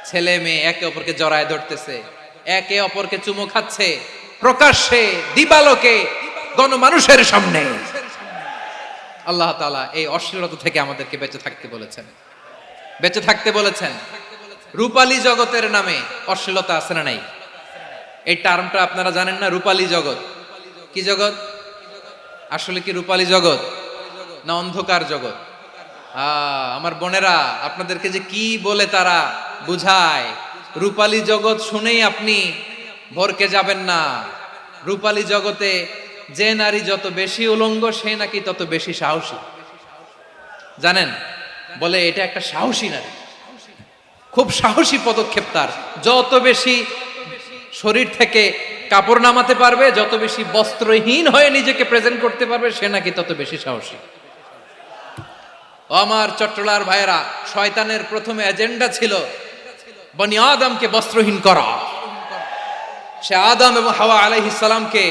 ছেলে মেয়ে একে অপরকে জড়ায় ধরতেছে, একে অপরকে চুমো খাচ্ছে প্রকাশ্যে, দিবালোকে, গণমানুষের সামনে। আল্লাহ তাআলা এই অশ্লীলতা থেকে আমাদেরকে বেঁচে থাকতে বলেছেন, বেঁচে থাকতে বলেছেন। রূপালী জগতের নামে অশ্লীলতা আছে না নাই? এই টার্মটা আপনারা জানেন না? রূপালী জগৎ কি জগৎ? আসলে কি রূপালী জগৎ না অন্ধকার জগৎ? আমার বোনেরা, আপনাদেরকে যে কি বলে তারা বুঝায়, রূপালী জগৎ শুনেই আপনি ভরকে যাবেন না। রূপালী জগতে যে নারী যত বেশি উলঙ্গ, সে নাকি তত বেশি সাহসী। জানেন? বলে এটা একটা সাহসী নারী, খুব সাহসী পদক্ষেপ তার। যত বেশি শরীর থেকে কাপড় নামাতে পারবে, যত বেশি বস্ত্রহীন হয়ে নিজেকে প্রেজেন্ট করতে পারবে, সে নাকি তত বেশি সাহসী। আমার চট্টলার ভাইয়েরা, শয়তানের প্রথম এজেন্ডা ছিল বনি আদমকে বস্ত্রহীন করা। সে আদম এবং হাওয়া আলাইহিস সালামকে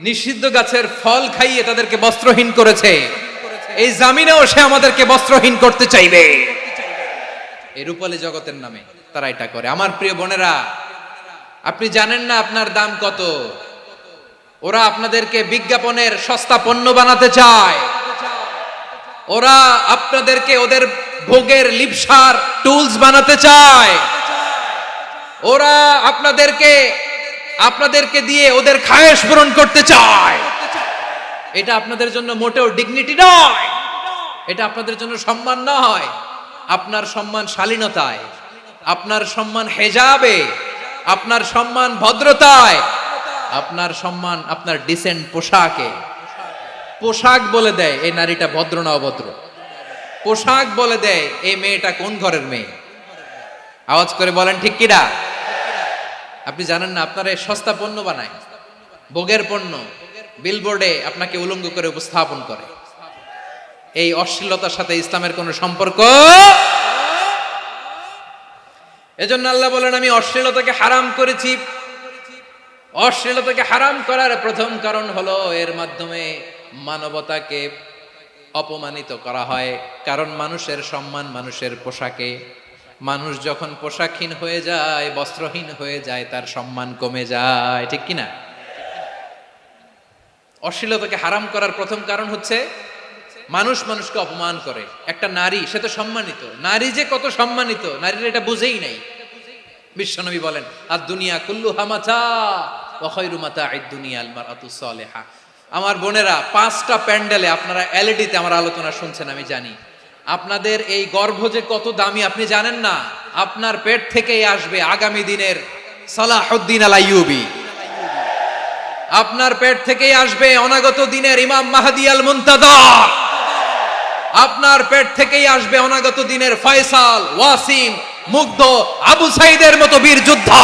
নিষিদ্ধ গাছের ফল খাইয়ে তাদেরকে বস্ত্রহীন করেছে। এই জামিনেও সে আমাদেরকে বস্ত্রহীন করতে চাইবে। এই রূপালী জগতের নামে তারা এটা করে। আমার প্রিয় বোনেরা, আপনি জানেন না আপনার দাম কত? ওরা আপনাদেরকে বিজ্ঞাপনের সস্তা পণ্য বানাতে চায়। ওরা আপনাদেরকে ওদের ভোগের লিপসার টুলস বানাতে চায়। ওরা আপনাদেরকে দিয়ে ওদের খায়েশ পূরণ করতে চায়। এটা আপনাদের জন্য মোটেও ডিগনিটি নয়, এটা আপনাদের জন্য সম্মান নয়। আপনার সম্মান শালীনতায়, আপনার সম্মান হেজাবে, আপনার সম্মান ভদ্রতায়, আপনার সম্মান আপনার ডিসেন্ট পোশাকে। পোশাক বলে দেয় এই নারীটা ভদ্র না অভদ্র। পোশাক বলে দেয় এই মেয়েটা কোন ঘরের মেয়ে। আওয়াজ করে বলেন ঠিক কিনা? আপনি জানেন না, আপনারা সস্তা পণ্য বানায়, ভোগের পণ্য, বিলবোর্ডে আপনাকে উলঙ্গ করে উপস্থাপন করে। এই অশ্লীলতার সাথে ইসলামের কোনো সম্পর্ক। এজন্য আল্লাহ বলেন, আমি অশ্লীলতাকে হারাম করেছি। অশ্লীলতাকে হারাম করার প্রথম কারণ হলো এর মাধ্যমে মানবতাকে অপমানিত করা হয়। কারণ মানুষের সম্মান মানুষের পোশাকে। মানুষ যখন পোশাকহীন হয়ে যায়, বস্ত্রহীন হয়ে যায়, তার সম্মান কমে যায়। ঠিক কিনা? অশ্লীলতাকে হারাম করার প্রথম কারণ হচ্ছে মানুষ মানুষকে অপমান করে। একটা নারী, সে তো সম্মানিত, নারী যে কত সম্মানিত নারীরা এটা বুঝেই নাই। বিশ্বনবী বলেন, আর দুনিয়া কুল্লুহা মাতা ওয়া খায়রু মাতা'আদ দুনিয়া আল মারআতুস সালিহা। আমার বোনেরা, 5টা প্যান্ডেলে আপনারা এলইডিতে আমার আলোচনা শুনছেন, আমি জানি। আপনাদের এই গর্ভ যে কত দামি আপনি জানেন না। আপনার পেট থেকেই আসবে আগামী দিনের সালাহুদ্দিন আল আইয়ুবী। আপনার পেট থেকেই আসবে অনাগত দিনের ইমাম মাহদী আল মুনতাযর। আপনার পেট থেকেই আসবে অনাগত দিনের ফয়সাল, ওয়াসিম, মুগ্ধ, আবু সাইদের মতো বীর যোদ্ধা।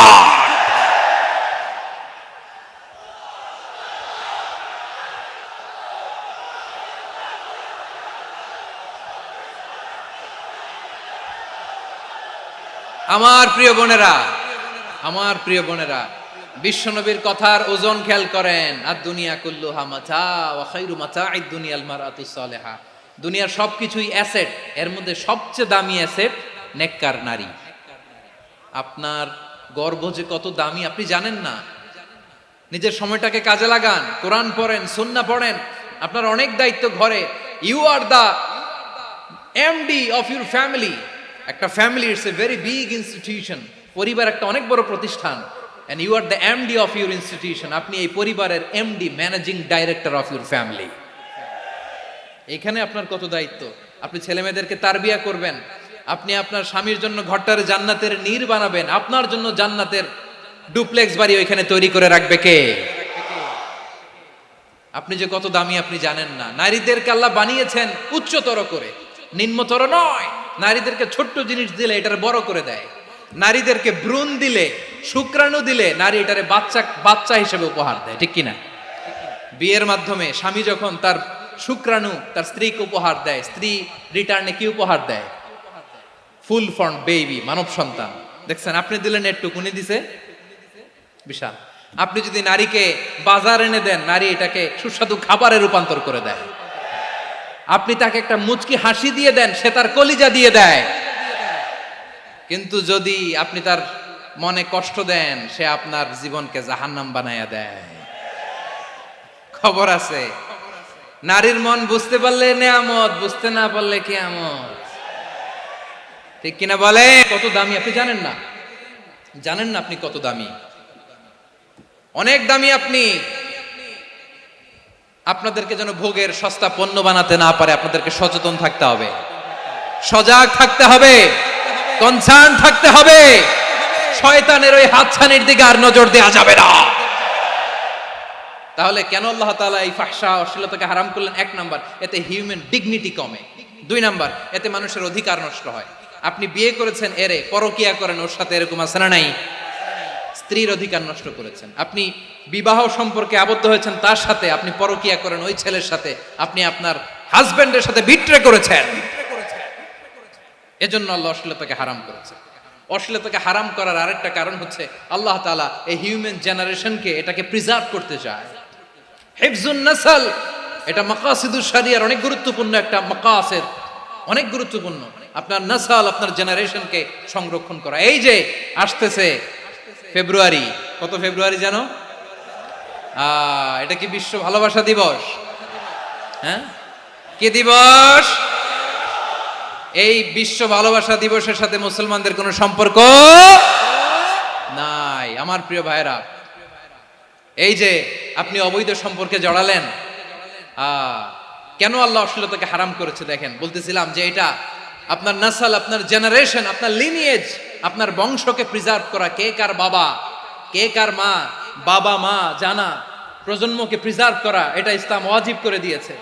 আমার প্রিয় বোনেরা, আমার প্রিয় বোনেরা, বিশ্বনবীর কথার ওজন খেয়াল করেন। আর দুনিয়া কুল্লুহা মাতা ওয়া খায়রু মাতা'আদ দুনিয়াল মারআতুস সালিহা। দুনিয়ার সবকিছুই অ্যাসেট, এর মধ্যে সবচেয়ে দামি অ্যাসেট নেককার নারী। আপনার গর্ভ যে কত দামি আপনি জানেন না। নিজের সময়টাকে কাজে লাগান, কোরআন পড়েন, সুন্নাহ পড়েন। আপনার অনেক দায়িত্ব ঘরে। You are the MD of your family. একটা family it's a very big institution. পরিবার একটা অনেক বড় প্রতিষ্ঠান। and you are the MD of your institution. আপনি এই পরিবারের MD, managing director of your family. এখানে আপনার কত দায়িত্ব। আপনি ছেলে মেয়েদেরকে তারবিয়া করবেন, আপনি আপনার স্বামীর জন্য ঘরটার জান্নাতের নীর বানাবেন, আপনার জন্য জান্নাতের ডুপ্লেক্স বাড়ি ওইখানে তৈরি করে রাখবে কে? আপনি যে কত দামি আপনি জানেন না। নারীদেরকে আল্লাহ বানিয়েছেন উচ্চতর করে, নিম্নতর নয়। নারীদেরকে ছোট্ট জিনিস দিলে এটারে বড় করে দেয়। নারীদেরকে ভ্রূণ দিলে, শুক্রাণু দিলে নারী এটারে বাচ্চা বাচ্চা হিসেবে উপহার দেয়, ঠিক কিনা? বিয়ের মাধ্যমে স্বামী যখন তার শুক্রাণু তার স্ত্রীকে উপহার দেয়, স্ত্রী রিটার্নে কি উপহার দেয়? ফুল ফর্ম বেবি, মানব সন্তান। দেখছেন, আপনি দিলেন একটু, কুনি দিছে বিশাল। আপনি যদি নারীকে বাজার এনে দেন, নারী এটাকে সুস্বাদু খাবারে রূপান্তর করে দেয়। আপনি তাকে একটা মুচকি হাসি দিয়ে দেন, সে তার কলিজা দিয়ে দেয়। কিন্তু যদি আপনি তার মনে কষ্ট দেন, সে আপনার জীবনকে জাহান্নাম বানায়া দেয়। খবর আছে, নারীর মন বুঝতে পারলে নেয়ামত, বুঝতে না পারলে কিয়ামত, ঠিক কিনা বলে? কত দামি আপনি জানেন না, জানেন না আপনি কত দামি, অনেক দামি আপনি। আপনাদেরকে যেন ভোগের সস্তা পণ্য বানাতে না পারে, আপনাদেরকে সচেতন থাকতে হবে, সজাগ থাকতে হবে, কনসার্ন থাকতে হবে। শয়তানের ওই হাতছানির দিকে আর নজর দেওয়া যাবে না। তাহলে কেন আল্লাহ তাআলা এই ফাহশা অশ্লীলতাকে হারাম করলেন? এক নাম্বার, এতে হিউম্যান ডিগনিটি কমে। দুই নাম্বার, এতে মানুষের অধিকার নষ্ট হয়। আপনি বিয়ে করেছেন, এরে পরকিয়া করেন, ওর সাথে এরকম আছে না নাই? স্ত্রীর অধিকার নষ্ট করেছেন। আপনি বিবাহ সম্পর্কে আবদ্ধ হয়েছেন তার সাথে, আপনি পরকিয়া করেন ওই ছেলের সাথে, আপনি আপনার হাজবেন্ডের সাথে বিট্রে করেছেন। এজন্য আল্লাহ অশ্লীলতাকে হারাম করেছে। অশ্লীলতাকে হারাম করার আরেকটা কারণ হচ্ছে আল্লাহ তাআলা এই হিউম্যান জেনারেশনকে এটাকে প্রিজার্ভ করতে চায়। হিফজুন নাসল, এটা মাকাসিদুশ শরিয়ার অনেক গুরুত্বপূর্ণ একটা মাকাসিদ, অনেক গুরুত্বপূর্ণ। আপনার নাসল, আপনার জেনারেশনকে সংরক্ষণ করা। এই যে আসতেছে ফেব্রুয়ারি, কত ফেব্রুয়ারি জানো? এটা কি বিশ্ব ভালোবাসা দিবস? হ্যাঁ, কি দিবস? এই বিশ্ব ভালোবাসা দিবসের সাথে মুসলমানদের কোনো সম্পর্ক নাই। আমার প্রিয় ভাইরা, এই যে আপনি অবৈধ সম্পর্কে জড়ালেন, কেন আল্লাহ অশ্লীলতাকে হারাম করেছে? দেখেন, বলতেছিলাম যে এটা আপনার নাসল, আপনার জেনারেশন, আপনার লিনিয়েজ, আপনার বংশকে প্রিজার্ভ করা। কে কার বাবা, কে কার মা, বাবা মা জানা, প্রজন্মকে প্রিজার্ভ করা, এটা ইসলাম ওয়াজিব করে দিয়েছে।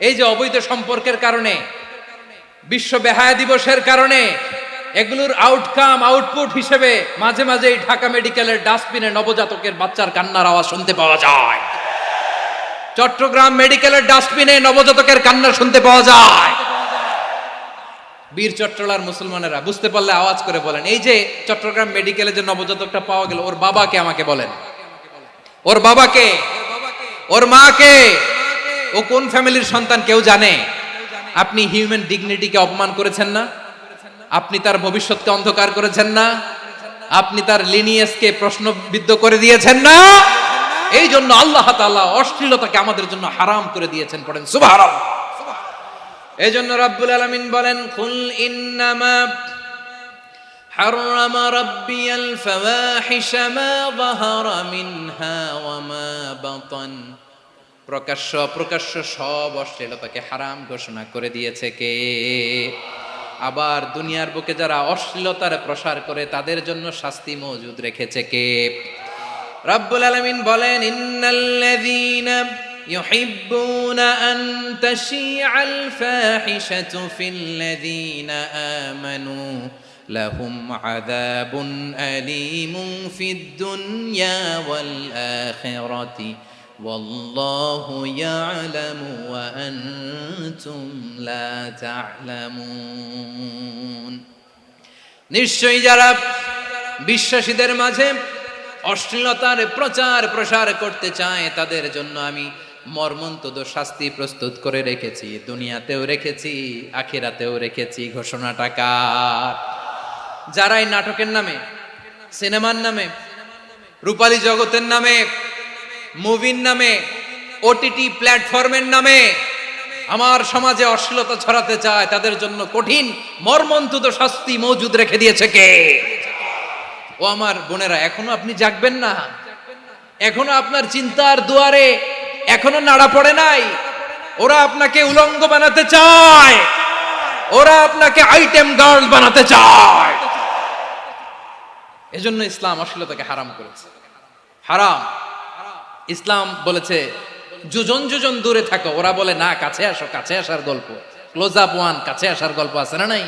এই যে অবৈধ সম্পর্কের কারণে, বিশ্ব বেহায়া দিবসের কারণে, এগুলোর আউটকাম, আউটপুট হিসেবে মাঝে মাঝে ঢাকা মেডিকেলের ডাস্টবিনে নবজাতকের বাচ্চার কান্নার আওয়াজ শুনতে পাওয়া যায়। চট্টগ্রাম মেডিকেলের ডাস্টবিনে নবজাতকের কান্না শুনতে পাওয়া যায়। বীর চট্টলার মুসলমানেরা বুঝতে পারলে আওয়াজ করে বলেন, এই যে চট্টগ্রাম মেডিকেলে যে নবজাতকটা পাওয়া গেল, ওর বাবাকে আমাকে বলেন, ওর বাবাকে, ওর মাকে, ও কোন ফ্যামিলির সন্তান কেউ জানে? আপনি হিউম্যান ডিগনিটিকে অপমান করেছেন না? আপনি তার ভবিষ্যৎকে অন্ধকার করেছেন না? আপনি তার লিনিয়েজকে প্রশ্নবিদ্ধ করে দিয়েছেন না? এই জন্য আল্লাহ তাআলা অশ্লীলতাকে আমাদের জন্য হারাম করে দিয়েছেন। পড়েন সুবহানাল্লাহ। এই জন্য রাব্বুল আলামিন বলেন, কুল ইন্নামা হারামা রাব্বিয়াল ফাওয়াহিশা মা যাহারা মিনহা ওয়া মা বাতান। প্রকাশ্য অপ্রকাশ্য সব অশ্লীলতাকে হারাম ঘোষণা করে দিয়েছে কে? আবার দুনিয়ার বুকে যারা অশ্লীলতার প্রসার করে তাদের জন্য শাস্তি মজুদ রেখেছে কে? রাব্বুল আলামিন বলেন, ইন্নাল্লাযীনা ইউহিব্বুনা আন তাশিআল ফাহিশাতু ফিল্লাযীনা আমানু লাহুম আযাবুন আলীমুন ফিদ দুনিয়া ওয়াল আখিরাতি ওয়াল্লাহু ইয়ালামু ওয়া আনতুম লা তা'লামুন। নিশ্চয়ই যারা বিশ্বাসীদের মাঝে অশ্লীলতার প্রচার প্রসার করতে চায় তাদের জন্য আমি মর্মন্তুদ শাস্তি প্রস্তুত করে রেখেছি, দুনিয়াতেও রেখেছি, আখিরাতেও রেখেছি। ঘোষণাটা কার? যারা এই নাটকের নামে, সিনেমার নামে, রূপালী জগতের নামে, মুভির নামে, ওটিটি প্ল্যাটফর্মের নামে আমার সমাজে অশ্লীলতা ছড়াতে চায়, তাদের জন্য কঠিন মর্মন্তুদ শাস্তি মজুদ রেখে দিয়েছে কে? ও আমার বোনেরা, এখনো আপনি জাগবেন না? এখনো আপনার চিন্তার দুয়ারে এখনো নাড়া পড়ে নাই? ওরা আপনাকে উলঙ্গ বানাতে চায়, ওরা আপনাকে আইটেম গার্ল বানাতে চায়। এজন্য ইসলাম অশ্লীলতাকে হারাম করেছে। হারাম। ইসলাম বলেছে যোজন যোজন দূরে থাকো, ওরা বলে না কাছে আসো, কাছে আসার গল্প, ক্লোজ আপ ওয়ান, কাছে আসার গল্প আছে না নাই?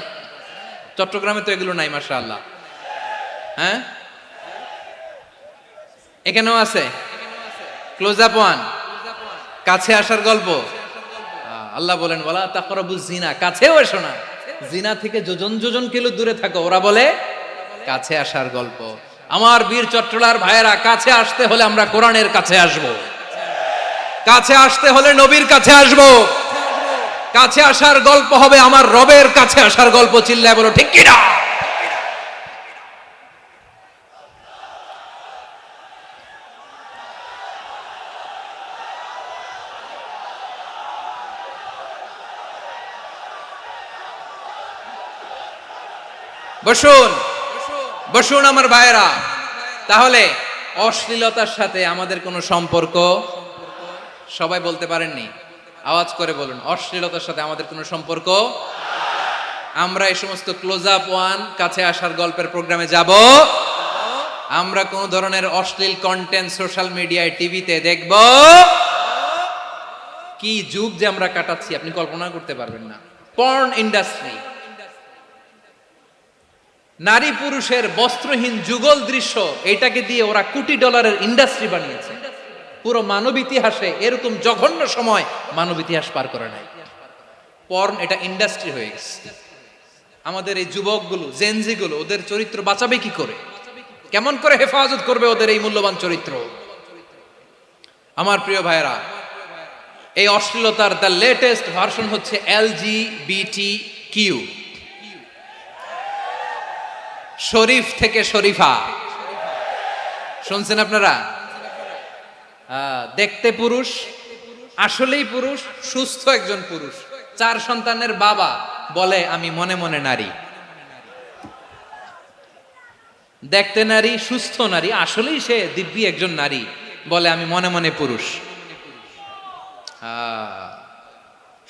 চট্টগ্রামে তো এগুলো নাই মাশাআল্লাহ। হ্যাঁ, এখানেও আছে ক্লোজ আপ ওয়ান, কাছে আসার গল্প। আল্লাহ বলেন ওয়ালা তাকরাবুজ জিনা, কাছেও এসো না, জিনা থেকে যোজন যোজন কিলো দূরে থাকো, ওরা বলে কাছে আসার গল্প। আমার বীর চট্টলার ভাইয়েরা, কাছে আসতে হলে আমরা কোরআনের কাছে আসব, কাছে আসতে হলে নবীর কাছে আসব, কাছে আসার গল্প হবে আমার রবের কাছে আসার গল্প। চিল্লায় বলো ঠিক কিনা? বসুন বসুন আমার ভাইয়েরা। তাহলে অশ্লীলতার সাথে আমাদের কোনো সম্পর্ক? সবাই বলতে পারেননি, আওয়াজ করে বলুন, অশ্লীলতার সাথে আমাদের কোনো সম্পর্ক? আমরা এই সমস্ত ক্লোজ আপ ওয়ান, কাছে আসার গল্পের প্রোগ্রামে যাব? আমরা কোন ধরনের অশ্লীল কন্টেন্ট সোশ্যাল মিডিয়ায়, টিভিতে দেখব? কি যুগ যে আমরা কাটাচ্ছি আপনি কল্পনা করতে পারবেন না। পর্ন ইন্ডাস্ট্রি, নারী পুরুষের বস্ত্রহীন যুগল দৃশ্য, এটাকে দিয়ে ওরা কোটি ডলারের ইন্ডাস্ট্রি বানিয়েছে। পুরো মানব ইতিহাসে এরকম জঘন্য সময় মানব ইতিহাস পার করে নাই। পর্ন এটা ইন্ডাস্ট্রি হয়ে গেছে। আমাদের এই যুবকগুলো, জেনজিগুলো, ওদের চরিত্র বাঁচাবে কি করে? কেমন করে হেফাজত করবে ওদের এই মূল্যবান চরিত্র? আমার প্রিয় ভাইরা, এই অশ্লীলতার দ্য লেটেস্ট ভার্সন হচ্ছে LGBTQ, শরীফ থেকে শরীফা। শুনছেন আপনারা? দেখতে পুরুষ, আসলেই পুরুষ, সুস্থ একজন পুরুষ, 4 সন্তানের বাবা, বলে আমি মনে মনে নারী। দেখতে নারী, সুস্থ নারী, আসলেই সে দিব্যি একজন নারী, বলে আমি মনে মনে পুরুষ।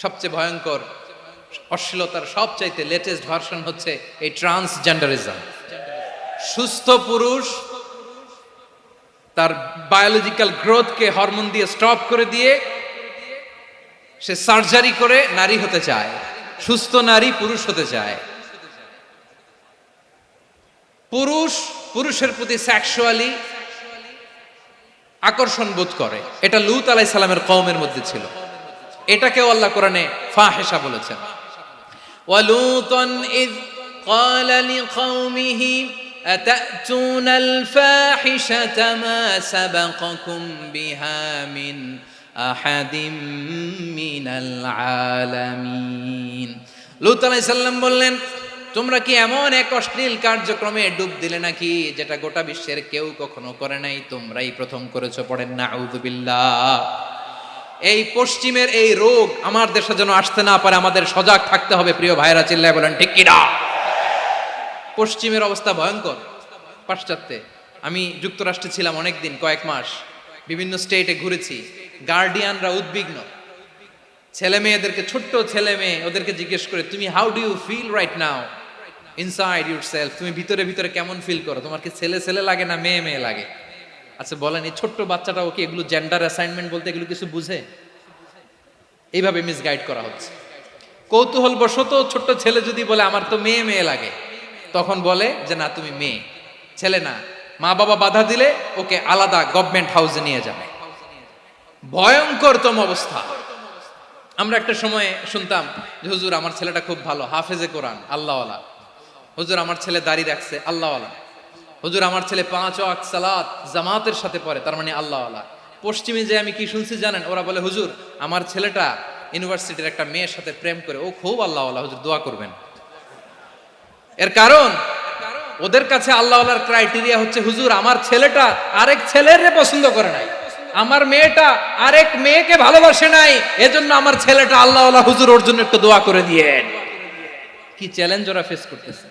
সবচেয়ে ভয়ঙ্কর অশ্লীলতার সবচাইতে লেটেস্ট ভার্সন হচ্ছে এই ট্রান্সজেন্ডারিজম। সুস্থ পুরুষ তার বায়োলজিক্যাল গ্রোথকে হরমোন দিয়ে স্টপ করে দিয়ে সে সার্জারি করে নারী হতে চায়, সুস্থ নারী পুরুষ হতে চায়। পুরুষ পুরুষের প্রতি সেক্সুয়ালি আকর্ষণ বোধ করে, এটা লূত আলাইহিস সালামের কওমের মধ্যে ছিল। এটাকেও আল্লাহ কোরআনে ফাহিশা বলেছেন। ওয়ালুতান ইয ক্বালা লিকাওমিহি আতাতুনাল ফাহিশাতা মা সাবাকাকুম বিহা মিন আহাদিম মিনাল আলামিন। লূত আলাইহিস সালাম বললেন, তোমরা কি এমন এক অশ্লীল কার্যক্রমে ডুব দিলে নাকি যেটা গোটা বিশ্বের কেউ কখনো করে নাই, তোমরাই প্রথম করেছো। পড়েন নাউযুবিল্লাহ। এই পশ্চিমের এই রোগ আমার দেশে যেন আসতে না পারে, আমাদের সজাগ থাকতে হবে। প্রিয় ভাইরা, চিল্লায় বলেন ঠিক কিনা? পশ্চিমের অবস্থা ভয়ঙ্কর। পাশ্চাত্যে, আমি যুক্তরাষ্ট্রে ছিলাম অনেকদিন, কয়েক মাস, বিভিন্ন স্টেটে ঘুরেছি। গার্ডিয়ানরা উদ্বিগ্ন, ছেলে মেয়েদেরকে, ছোট্ট ছেলে মেয়ে, ওদেরকে জিজ্ঞেস করে, তুমি how do you feel right now inside yourself? তুমি ভিতরে ভিতরে কেমন ফিল করো? তোমার কি ছেলে ছেলে লাগে না মেয়ে মেয়ে লাগে? আচ্ছা বলেন, এই ছোট্ট বাচ্চাটাও কি এগুলো জেন্ডার অ্যাসাইনমেন্ট বলতে এগুলো কিছু বুঝে? এইভাবে মিসগাইড করা হচ্ছে। কৌতূহল বশত ছোট্ট ছেলে যদি বলে আমার তো মেয়ে মেয়ে লাগে, তখন বলে যে না তুমি মেয়ে, ছেলে না। মা বাবা বাধা দিলে ওকে আলাদা গভর্নমেন্ট হাউসে নিয়ে যাবে। ভয়ঙ্করতম অবস্থা। আমরা একটা সময়ে শুনতাম যে হুজুর আমার ছেলেটা খুব ভালো, হাফেজে কোরআন, আল্লাহওয়ালা। হুজুর আমার ছেলে দাড়ি রাখছে, আল্লাহওয়ালা। হুজুর আমার ছেলে 5 ওয়াক্ত সালাত জামাতের সাথে পড়ে, তার মানে আল্লাহওয়ালা। পশ্চিমে যে আমি কি শুনছি জানেন? ওরা বলে হুজুর আমার ছেলেটা ইউনিভার্সিটির একটা মেয়ের সাথে প্রেম করে, ও খুব আল্লাহওয়ালা, হুজুর দোয়া করবেন। এর কারণ ওদের কাছে আল্লাহওয়ালার ক্রাইটেরিয়া হচ্ছে হুজুর আমার ছেলেটা আরেক ছেলের পছন্দ করে নাই, আমার মেয়েটা আরেক মেয়েকে ভালোবাসে নাই, এজন্য আমার ছেলেটা আল্লাহওয়ালা, হুজুর ওর জন্য একটু দোয়া করে দিয়েন। কি চ্যালেঞ্জ ওরা ফেস করতেছে।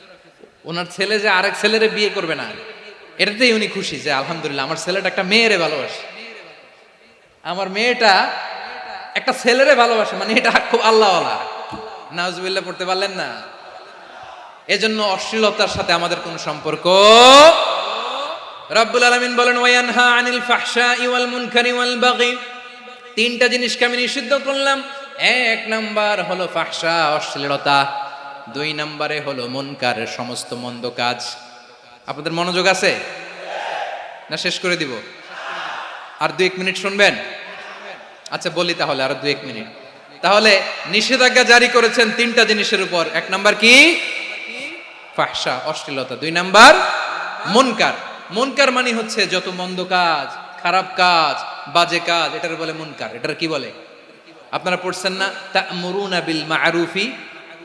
ওনার ছেলে যে আরেক ছেলেরে বিয়ে করবে না, এটাতেই উনি খুশি যে আলহামদুলিল্লাহ আমার ছেলেটা একটা মেয়েরে ভালোবাসে, আমার মেয়েটা একটা ছেলেরে ভালোবাসে, মানে এটা খুব আল্লাহওয়ালা। নাউজুবিল্লাহ পড়তে পারলেন না? এজন্য অশ্লীলতার সাথে আমাদের কোনো সম্পর্ক। রব্বুল আলামিন বলেন ওয়ায়ানহা আনিল ফাহশাই ওয়াল মুনকারি ওয়াল বাগি তিনটা জিনিসকে আমি নিষিদ্ধ করলাম। এক নাম্বার হলো ফাহশা, অশ্লীলতা। দুই নাম্বারে হলো মুনকার, সমস্ত মন্দ কাজ। আপনাদের মনোযোগ আছে না? শেষ করে দিব? আর 2-1 মিনিট শুনবেন? আচ্ছা বলি তাহলে, আর 2-1 মিনিট। তাহলে নিষেধাজ্ঞা জারি করেছেন তিনটা জিনিসের উপর। এক নাম্বার কি? ফাহশা, অশ্লীলতা। দুই নাম্বার মুনকার। মুনকার মানে হচ্ছে যত মন্দ কাজ, খারাপ কাজ, বাজে কাজ, এটার বলে মুনকার। এটার কি বলে? আপনারা পড়ছেন না, তা'মুরুনা বিল মা'রুফি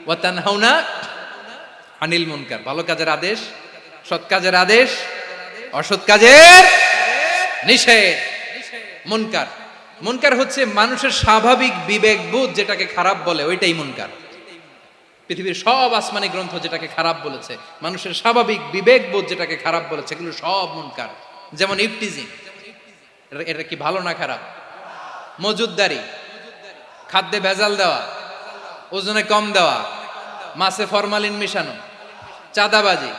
ওয়া তানহাউনা আনিল মুনকার। ভালো কাজের আদেশ, সৎ কাজের আদেশ, অসৎ কাজের নিষেধ। মুনকার, মুনকার হচ্ছে মানুষের স্বাভাবিক বিবেকবোধ যেটাকে খারাপ বলে, ওইটাই মুনকার। পৃথিবীর সব আসমানি গ্রন্থ যেটাকে খারাপ বলেছে, মানুষের স্বাভাবিক বিবেকবোধ যেটাকে খারাপ বলেছে, এগুলো সব মুনকার। যেমন ইফটিজিং, এটা কি ভালো না খারাপ? মজুদদারি, খাদ্যে ভেজাল দেওয়া, ওজনে কম দেওয়া, মাছে ফরমালিন মিশানো, চাঁদাবাজি,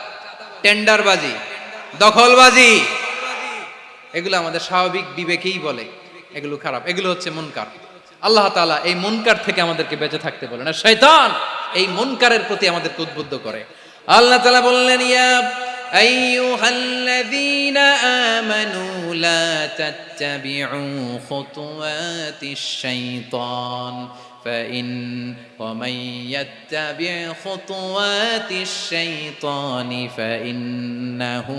টেন্ডারবাজি, দখলবাজি, এগুলো আমাদের স্বাভাবিক বিবেকেই বলে এগুলো খারাপ, এগুলো হচ্ছে মুনকার। আল্লাহ তাআলা এই মুনকার থেকে আমাদেরকে বেঁচে থাকতে বলেন, আর শয়তান এই মুনকারের প্রতি আমাদেরকে উদ্বুদ্ধ করে। আল্লাহ তাআলা বললেন, ইয়া আইয়ুহাল্লাযীনা আমানু লা তাত্তাবিউ খুতুওয়াতিশ শাইতান ফাইন ওয়া মান ইয়াত্তাবি' খুতুওয়াতিশ শাইতানি ফাইন্নাহু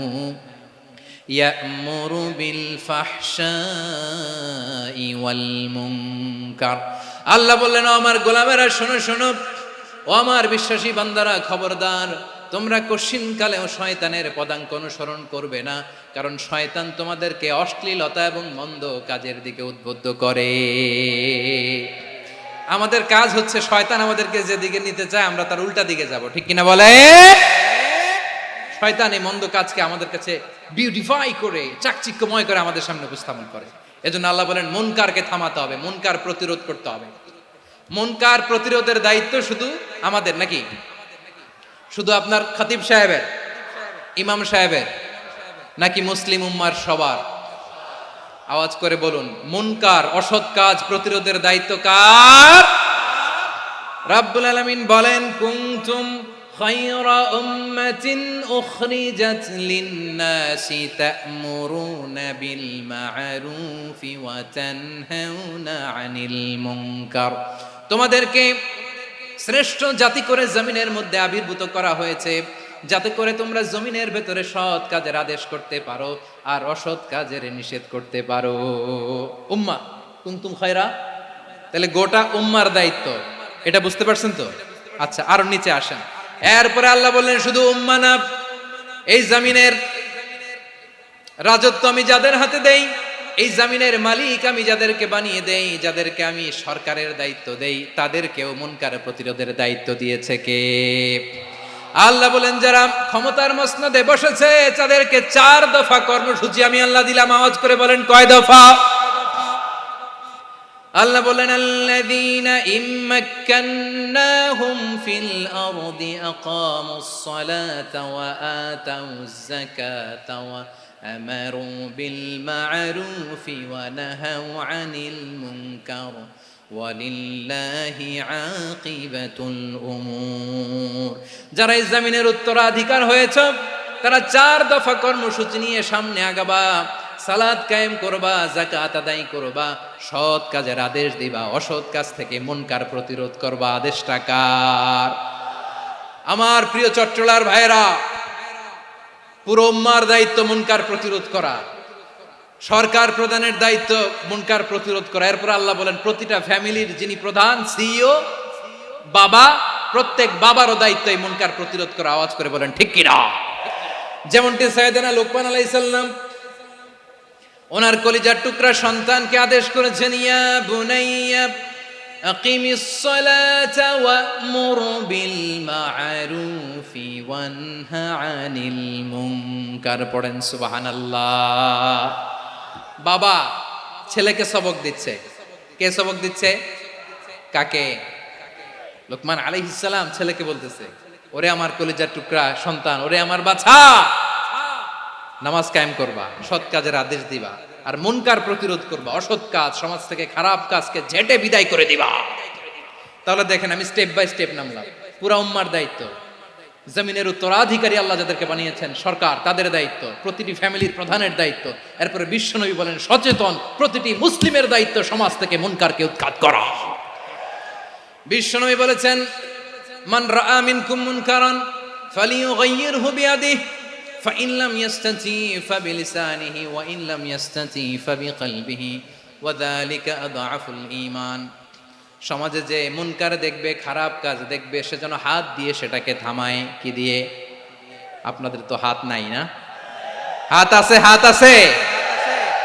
ইয়া'মুরু বিল ফাহশাই ওয়াল মুনকার। আল্লাহ বললেন, আমার গোলামেরা শোনো শোনো, ও আমার বিশ্বাসী বান্দারা খবরদার, তোমরা কশিনকালেও শয়তানের পদাঙ্ক অনুসরণ করবে না, কারণ শয়তান তোমাদেরকে অশ্লীলতা এবং মন্দ কাজের দিকে উদ্বুদ্ধ করে। আমাদের কাজ হচ্ছে শয়তান আমাদেরকে যেদিকে নিতে চায় আমরা তার উল্টা দিকে যাব, ঠিক কিনা বলে? শয়তান এই মন্দ কাজকে আমাদের কাছে বিউটিফাই করে, চাকচিক্যময় করে আমাদের সামনে উপস্থাপন করে। এজন্য আল্লাহ বলেন মুনকারকে থামাতে হবে, মুনকার প্রতিরোধ করতে হবে। মুনকার প্রতিরোধের দায়িত্ব শুধু আমাদের নাকি? শুধু আপনার খতিব সাহেবের, ইমাম সাহেবের, নাকি মুসলিম উম্মার সবার? আওয়াজ করে বলুন, মুনকার, অসৎ কাজ প্রতিরোধের দায়িত্ব কার? রাব্বুল আলামিন বলেন, কুনতুম খায়রা উম্মাতিন উখরিজাত লিন-নাসি তা'মুরুনা বিল মা'রুফি ওয়া তানহাউনা আনিল মুনকার। তোমাদেরকে শ্রেষ্ঠ জাতি করে জমিনের মধ্যে আবির্ভূত করা হয়েছে, যাতে করে তোমরা জমিনের ভেতরে সৎ কাজের আদেশ করতে পারো আর অসৎ কাজের নিষেধ করতে পারো। উম্মাহ কুনতুম খায়রা, তাহলে গোটা উম্মার দায়িত্ব, এটা বুঝতে পারছেন তো? আচ্ছা, আরো নিচে আসেন। এরপরে আল্লাহ বললেন, শুধু উম্মাহ না, এই জমিনের রাজত্ব আমি যাদের হাতে দেই, এই জমিনের মালিক আমি যাদেরকে বানিয়ে দেই, যাদেরকে আমি সরকারের দায়িত্ব দেই, তাদেরকেও মুনকার প্রতিরোধের দায়িত্ব দিয়েছে কে? আল্লাহ বলেন, যারা ক্ষমতার মসনদে বসেছে তাদেরকে 4 দফা কর্মসূচি আমি আল্লাহ দিলাম। আওয়াজ করে বলেন, কয় দফা? আল্লাহ বলেন, আল্লাযীনা ইম্মাক্কান্নাহুম ফিল আরদি আকামুস সালাতা ওয়া আতাউয যাকাতা ওয়া আমারু বিল মা'রুফি ওয়া নাহাউ আনিল মুনকার ওয়ালিল্লাহি আকিবাতুল উমুর। যারা এই জমিনের উত্তরাধিকার হয়েছে তারা 4 দফা কর্মসূচি নিয়ে সামনে আগাবা। সালাত কায়েম করবা, যাকাত আদায় করবা, সৎ কাজের আদেশ দিবা, অসৎ কাজ থেকে মুনকার প্রতিরোধ করবা। আদেশটা কার? আমার প্রিয় চট্টলার ভাইরা, পুরো উম্মার দায়িত্ব মুনকার প্রতিরোধ করা, সরকার প্রধানের দায়িত্ব মুনকার প্রতিরোধ করা। এরপর আল্লাহ বলেন, প্রতিটা ফ্যামিলির যিনি প্রধান, সিইও, বাবা, প্রত্যেক বাবারও দায়িত্ব এই মুনকার প্রতিরোধ করা। আওয়াজ করে বলেন ঠিক কিনা? যেমনটি সাইয়েদনা লুকমান আলাইহিস সালাম ওনার কলিজার টুকরা সন্তানকে আদেশ করেছেন, ইয়া বুনাইয়া আকিমিস সালাতা ওয়া'মুর বিল মা'রুফি ওয়ানহা আনিল মুনকার। পড়েন সুবহানাল্লাহ। বাবা ছেলেকে সবক দিচ্ছে। কে সবক দিচ্ছে? কাকে? লুকমান আলাইহিস সালাম ছেলেকে বলতেছে, ওরে আমার কলিজার টুকরা সন্তান, ওরে আমার বাছা, নামাজ কায়েম করবা, সৎ কাজের আদেশ দিবা, আর মুনকার প্রতিরোধ করবা, অসৎ কাজ, সমাজ থেকে খারাপ কাজকে ঝেঁটে বিদায় করে দিবা। তাহলে দেখেন আমি স্টেপ বাই স্টেপ নামলাম। পুরা উম্মার দায়িত্ব, জমিনের উত্তরাধিকারী আল্লাহ যাদেরকে বানিয়েছেন সরকার, তাদের দায়িত্ব, প্রতিটি ফ্যামিলির প্রধানের দায়িত্ব। এরপরে বিশ্বনবী বলেন সচেতন প্রতিটি মুসলিমের দায়িত্ব সমাজ থেকে মুনকারকে উৎখাত করা। বিশ্বনবী বলেছেন মান রাআ মিনকুম মুনকারান ফালিয়ুগাইয়িরহু বিয়াদিহি ফাইন লাম ইয়াস্তাতি ফাবিলিসানিহি ওয়া ইন লাম ইয়াস্তাতি ফাবিকলবিহি ওয়া যালিকা আযআফুল ঈমান। সমাজে যে মুনকার দেখবে, খারাপ কাজ দেখবে, সে যেন হাত দিয়ে সেটাকে থামায়। কি দিয়ে? আপনাদের তো হাত নাই না? হাত আছে, হাত আছে।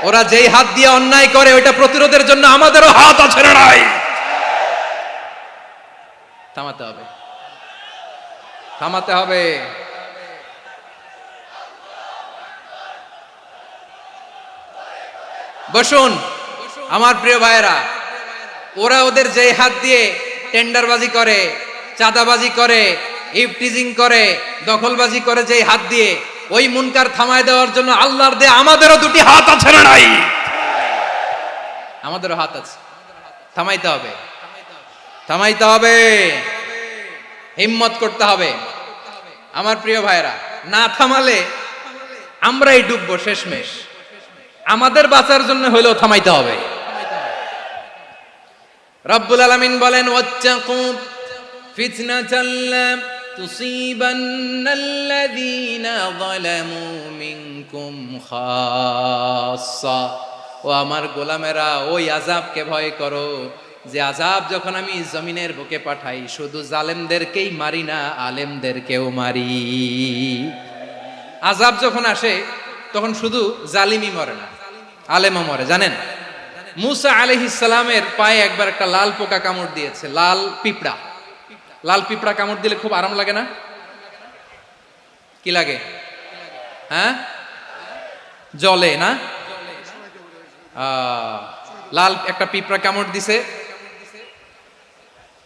ওরা যেই হাত দিয়ে অন্যায় করে ওইটা প্রতিরোধের জন্য আমাদেরও হাত আছে না নাই? থামাতে হবে, থামাতে হবে। বসুন আমার প্রিয় ভাইয়েরা, ওরা ওদের যে হাত দিয়ে টেন্ডারবাজি করে, চাঁদাবাজি করে, ইফটিজিং করে, দখলবাজি করে, যে হাত দিয়ে, ওই মুনকার থামায় দেওয়ার জন্য আল্লাহর দেয়া আমাদেরও দুটি হাত আছে না নাই? আমাদেরও হাত আছে, থামাইতে হবে, থামাইতে হবে, হিম্মত করতে হবে। আমার প্রিয় ভাইয়েরা, না থামালে আমরাই ডুববো শেষমেশ। আমাদের বাঁচার জন্য হলেও থামাইতে হবে। রব্বুল আলামিন বলেন ওয়াত্তাকু ফিতনাতাল লা তুসিবান্নাল্লাযীনা যালামু মিনকুম খাসসা। ও আমার গোলামেরা, ওই আযাবকে ভয় করো যে আযাব যখন আমি জমিনের বুকে পাঠাই শুধু জালেমদেরকেই মারি না, আলেমদেরকেও মারি। আযাব যখন আসে তখন শুধু জালিমই মরে না, আলেমও মরে। জানেন মুসা আলাইহিস সালামের পায়ে একবার একটা লাল পোকা কামড় দিয়েছে, লাল পিঁপড়া। লাল পিঁপড়া কামড় দিলে খুব আরাম লাগে না? কি লাগে? হ্যাঁ, জ্বলে না? লাল একটা পিঁপড়া কামড় দিছে,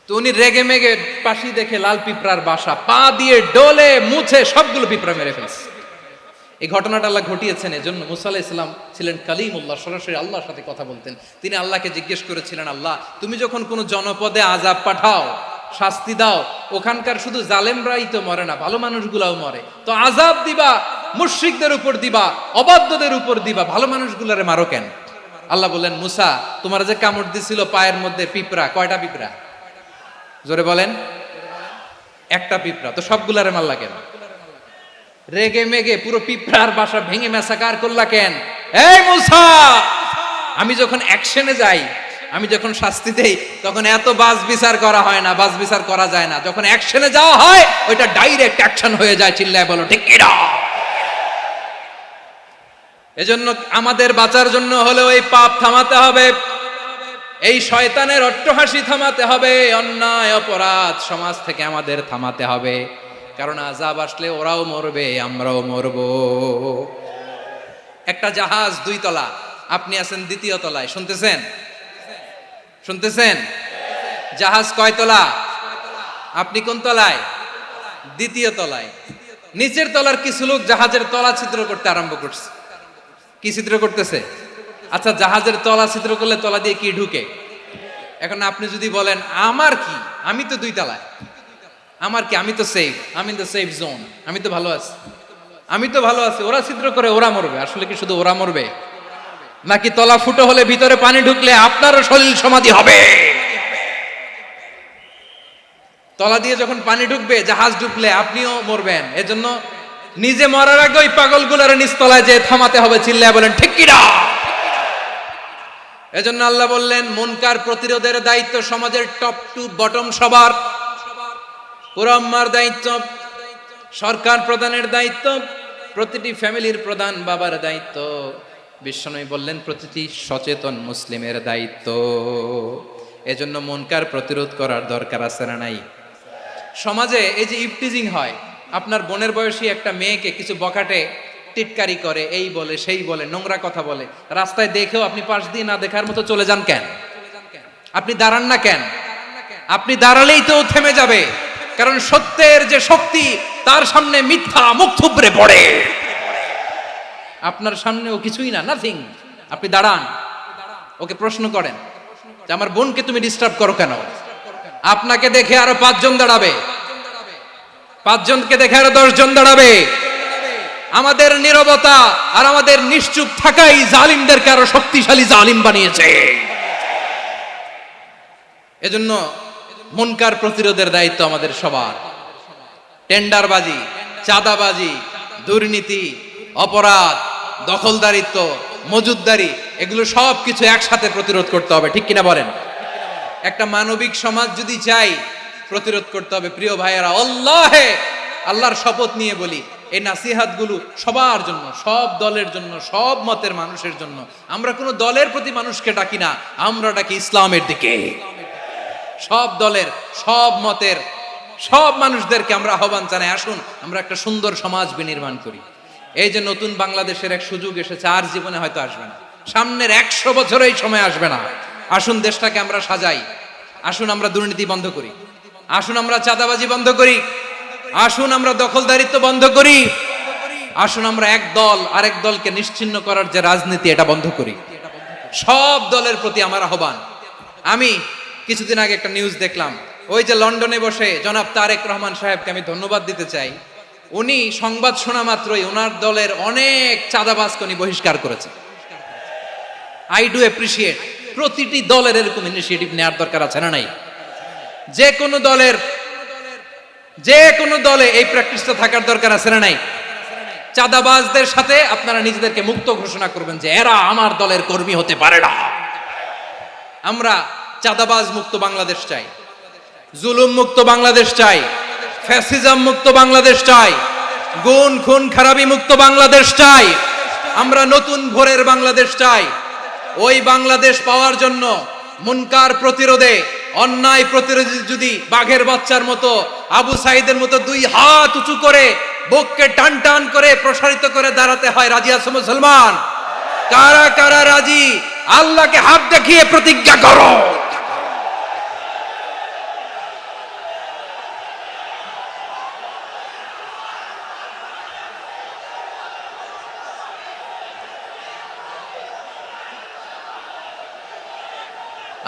তো উনি রেগে মেগে পাশি দেখে লাল পিঁপড়ার বাসা, পা দিয়ে ডলে মুছে সবগুলো পিঁপড়া মেরে ফেলছে। এই ঘটনাটা আল্লাহ ঘটিয়েছেন। এজন্য মুসা আলাইহিস সালাম ছিলেন কালিমুল্লাহ, সরাসরি আল্লাহর সাথে কথা বলতেন। তিনি আল্লাহকে জিজ্ঞেস করেছিলেন, আল্লাহ তুমি যখন কোনো জনপদে আযাব পাঠাও, শাস্তি দাও, ওখানকার শুধু জালেমরাই তো মরে না, ভালো মানুষগুলাও মরে, তো আযাব দিবা মুশরিকদের উপর দিবা, অবাধ্যদের উপর দিবা, ভালো মানুষগুলারে মারো কেন? আল্লাহ বললেন, মুসা তোমার যে কামড় দিছিল পায়ের মধ্যে পিঁপড়া, কয়টা পিঁপড়া? জোরে বলেন। একটা পিঁপড়া, তো সবগুলারে মারলা কেন? রেগে মেগে পুরো পিঁপড়ার বাসা ভেঙে ম্যাসাকার করলা কেন? এই মুসা, আমি যখন অ্যাকশনে যাই, আমি যখন শাস্তি দেই, তখন এত বাজ বিচার করা হয় না, বাজ বিচার করা যায় না। যখন অ্যাকশনে যাওয়া হয় ওইটা ডাইরেক্ট অ্যাকশন হয়ে যায়। চিল্লায় বলো ঠিক কি না? এজন্য আমাদের বাঁচার জন্য হলেও এই পাপ থামাতে হবে, এই শয়তানের অট্টহাসি থামাতে হবে, অন্যায় অপরাধ সমাজ থেকে আমাদের থামাতে হবে। কারণ আযাব আসলে ওরাও মরবে, আমরাও মরব। একটা জাহাজ 2 তলা, আপনি আছেন 2য় তলায়, শুনতেছেন? শুনতেছেন? জাহাজ কয় তলা? আপনি কোন তলায়? 2য় তলায়। নিচের তলার কিছু লোক জাহাজের তলা ছিদ্র করতে আরম্ভ করছে। কি ছিদ্র করতেছে? আচ্ছা, জাহাজের তলা ছিদ্র করলে তলা দিয়ে কি ঢুকে? এখন আপনি যদি বলেন আমার কি, আমি তো 2 তলায়, আমার কি, আমি তো সেফ, আমি তো সেফ জোন, আমি তো ভালো আছি, আমি তো ভালো আছি, ওরা ছিদ্র করে ওরা মরবে। আসলে কি শুধু ওরা মরবে, নাকি তলা ফুটো হলে ভিতরে পানি ঢুকলে আপনারও শরীর সমাধি হবে? তলা দিয়ে যখন পানি ঢুকবে, জাহাজ ঢুকলে আপনিও মরবেন। এজন্য নিজে মরার আগে ওই পাগলগুলোর নিচতলায় যে থামাতে হবে। চিল্লায় বলেন ঠিক কি না? এজন্য আল্লাহ বললেন মুনকার প্রতিরোধের দায়িত্ব সমাজের টপ টু বটম সবার। পুরো উম্মার দায়িত্ব, সরকার প্রধানের দায়িত্ব, প্রতিটি ফ্যামিলির প্রধান বাবার দায়িত্ব। বিশ্বনবী বললেন প্রতিটি সচেতন মুসলিমের দায়িত্ব। এজন্য মুনকার প্রতিরোধ করার দরকার আছে না নাই? সমাজে এই যে ইফটিজিং হয়, আপনার বোনের বয়সী একটা মেয়েকে কিছু বকাটে টিটকারি করে, এই বলে সেই বলে, নোংরা কথা বলে, রাস্তায় দেখেও আপনি পাশ দিয়ে না দেখার মতো চলে যান কেন? আপনি দাঁড়ান না কেন? আপনি দাঁড়ালেই তো থেমে যাবে, কারণ সত্যের যে শক্তি তার সামনে মিথ্যা মুখ থুবড়ে পড়ে। আপনার সামনেও কিছুই না, নাথিং। আপনি দাঁড়ান, ওকে প্রশ্ন করেন যে আমার বোনকে তুমি ডিস্টার্ব করো কেন? আপনাকে দেখে আরো 5 জন দাঁড়াবে, 5 জনকে দেখে আরো 10 জন দাঁড়াবে। আমাদের নীরবতা আর আমাদের নিশ্চুপ থাকাই জালিমদেরকে আরো শক্তিশালী জালিম বানিয়েছে। এজন্য মুনকার প্রতিরোধের দায়িত্ব আমাদের সবার। টেন্ডারবাজি, চাঁদাবাজি, দুর্নীতি, অপরাধ, দখলদারিত্ব, মজুদদারি, এগুলো সব কিছু একসাথে প্রতিরোধ করতে হবে, ঠিক কিনা বলেন? একটা মানবিক সমাজ যদি চাই, প্রতিরোধ করতে হবে। প্রিয় ভাইয়েরা, আল্লাহর শপথ নিয়ে বলি, এই নাসিহাতগুলো সবার জন্য, সব দলের জন্য, সব মতের মানুষের জন্য। আমরা কোনো দলের প্রতি মানুষকে ডাকি না, আমরা ডাকি ইসলামের দিকে। সব দলের, সব মতের, সব মানুষদেরকে আমরা আহ্বান জানাই, আসুন আমরা একটা সুন্দর সমাজ বিনির্মাণ করি। এই যে নতুন বাংলাদেশের এক সুযোগ এসেছে, আর জীবনে হয়তো আসবে না, সামনের 100 বছর এই সময় আসবে না। আসুন দেশটাকে আমরা সাজাই, আসুন আমরা দুর্নীতি বন্ধ করি, আসুন আমরা চাঁদাবাজি বন্ধ করি, আসুন আমরা দখলদারিত্ব বন্ধ করি, আসুন আমরা এক দল আরেক দলকে নিশ্চিহ্ন করার যে রাজনীতি, এটা বন্ধ করি। সব দলের প্রতি আমার আহ্বান। আমি কিছুদিন আগে একটা নিউজ দেখলাম, ওই যে লন্ডনে বসে জনাব তারেক রহমান সাহেবকে আমি ধন্যবাদ দিতে চাই। উনি সংবাদ শোনা মাত্রই ওনার দলের অনেক চাঁদাবাজকে উনি বহিষ্কার করেছে। I do appreciate. প্রতিটি দলের এরকম ইনিশিয়েটিভ নেওয়ার দরকার আছে না নাই? যে কোনো দলে এই প্র্যাকটিসটা থাকার দরকার আছে না নাই? চাঁদাবাজদের সাথে আপনারা নিজেদেরকে মুক্ত ঘোষণা করবেন যে এরা আমার দলের কর্মী হতে পারে না। আমরা চাঁদাবাজ মুক্ত বাংলাদেশ চাই, জুলুম মুক্ত বাংলাদেশ চাই, ফ্যাসিজম মুক্ত বাংলাদেশ চাই, গুণ খুন খারাপি মুক্ত বাংলাদেশ চাই। আমরা নতুন ভোরের বাংলাদেশ চাই। ওই বাংলাদেশ পাওয়ার জন্য মুনকার প্রতিরোধে, অন্যায় প্রতিরোধে যদি বাঘের বাচ্চার মতো, আবু সাইদের মতো 2 হাত উঁচু করে বুককে টান টান করে প্রসারিত করে দাঁড়াতে হয়, রাজি আছো মুসলমান? কারা কারা রাজি? আল্লাহকে হাত দেখিয়ে প্রতিজ্ঞা করো।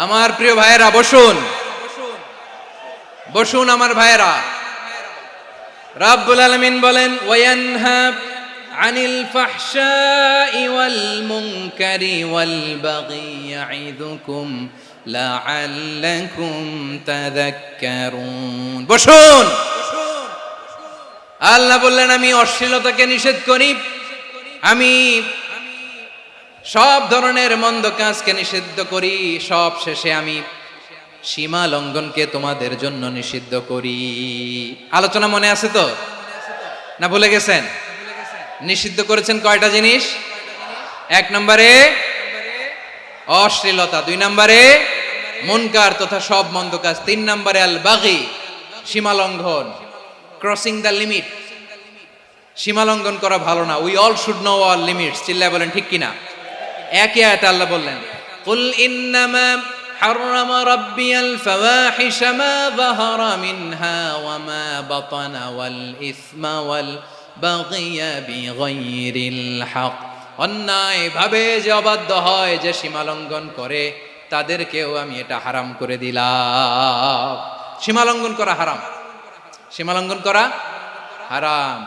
আমার প্রিয় ভাইয়েরা, বসুন বসুন আমার ভাইয়েরা। রাব্বুল আলামিন বলেন, ওয়ায়ানহা আনিল ফাহশাই ওয়াল মুনকারি ওয়াল বাগি ইয়াইদুকুম লাআল্লাকুম তাযাক্কারুন। বসুন। আল্লাহ বললেন, আমি অশ্লীলতাকে নিষেধ করি, আমি সব ধরনের মন্দ কাজকে নিষিদ্ধ করি, সব শেষে আমি সীমা লঙ্ঘনকে তোমাদের জন্য নিষিদ্ধ করি। আলোচনা মনে আছে তো, না ভুলে গেছেন? নিষিদ্ধ করেছেন কয়টা জিনিস? 1 নম্বরে অশ্লীলতা, 2 নম্বরে মুনকার তথা সব মন্দ কাজ, 3 নম্বরে আল বাগি, সীমা লঙ্ঘন, ক্রসিং দ্য লিমিট। সীমা লঙ্ঘন করা ভালো না। We all should know our limits. চিল্লায় বলেন ঠিক কিনা? একই আয়াতে আল্লাহ বললেন, কুল ইন্নামা হাররামা রাব্বিয়াল ফাওয়াহিশা মা যাহারা মিনহা ওয়া মা বাতানা ওয়াল ইসমা ওয়াল বাগিয়া বিগাইরিল হক। অন্যায় ভাবে যে অবাধ্য হয়, যে সীমা লঙ্ঘন করে, তাদেরকেও আমি এটা হারাম করে দিলাম। সীমা লঙ্ঘন করা হারাম, সীমা লঙ্ঘন করা হারাম।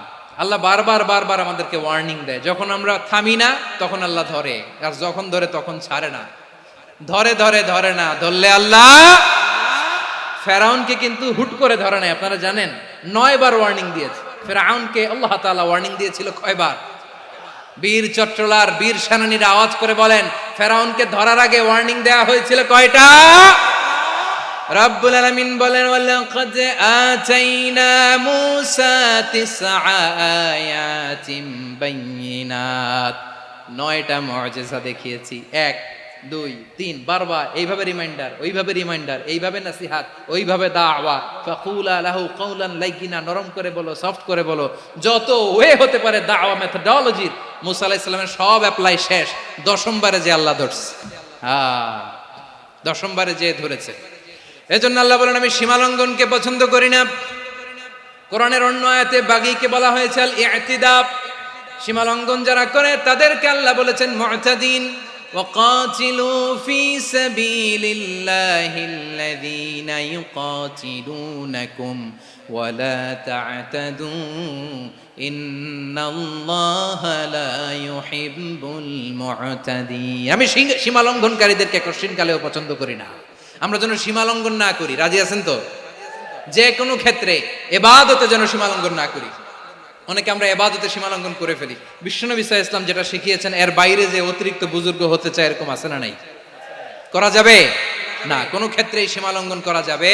আল্লাহ বারবার বারবার আমাদেরকে ওয়ার্নিং দেয়। যখন আমরা থামি না তখন আল্লাহ ধরে, আর যখন ধরে তখন ছাড়ে না। ধরে ধরে ধরে না, ধরলে আল্লাহ। ফেরাউনকে কিন্তু হুট করে ধরে নাই, আপনারা জানেন 9 বার ওয়ার্নিং দিয়েছে। ফেরাউনকে আল্লাহ তাআলা ওয়ার্নিং দিয়েছিল কয়বার? বীর চট্টলার বীর সেনানীরা আওয়াজ করে বলেন, ফেরাউনকে ধরার আগে ওয়ার্নিং দেওয়া হয়েছিল কয়টা? রাব্বুল আলামিন বলেন, ওয়ালাকাদ আতাইনা মূসা 9 আয়াতিন বাইয়িনাত। 9টা মুআজিজা দেখিয়েছি। 1 2 3 বারবার এইভাবে রিমাইন্ডার, ওইভাবে রিমাইন্ডার, এইভাবে নসিহাত, ওইভাবে দাওয়া। ফাকুলা লাহু কাওলান লাইয়িনা, নরম করে বলো, সফট করে বলো, যত ওয়ে হতে পারে দাওয়া মেথডোলজি। মূসা আলাইহিস সালামের সব অ্যাপ্লাই শেষ। 10ম বারে যে আল্লাহ ধরছে, 10ম বারে যে ধরেছে। এজন্য আল্লাহ বলেন, আমি সীমালঙ্ঘনকে পছন্দ করি না। কোরআনের অন্য আয়াতে বাগীকে বলা হয়েছে আল ইতিদা। সীমালঙ্ঘন যারা করে তাদেরকে আল্লাহ বলেছেন মুতাদিন। وقاتلوا في سبيل الله الذين يقاتلونكم ولا تعتدوا إن الله لا يحب المعتدين। আমি সীমা লঙ্ঘনকারীদেরকে কোশ্চিনকালেও পছন্দ করি না। আমরা যেন সীমা লঙ্ঘন না করি, রাজি আছেন তো? যে কোনো ক্ষেত্রে ইবাদতে যেন সীমা লঙ্ঘন না করি। অনেকে আমরা ইবাদতে সীমা লঙ্ঘন করে ফেলি। বিশ্বনবী সাল্লাল্লাহু আলাইহি ওয়াসাল্লাম যেটা শিখিয়েছেন এর বাইরে যে অতিরিক্ত বুজুর্গ হতে চায় এরকম আছে না নাই? করা যাবে না, কোনো ক্ষেত্রেই সীমা লঙ্ঘন করা যাবে,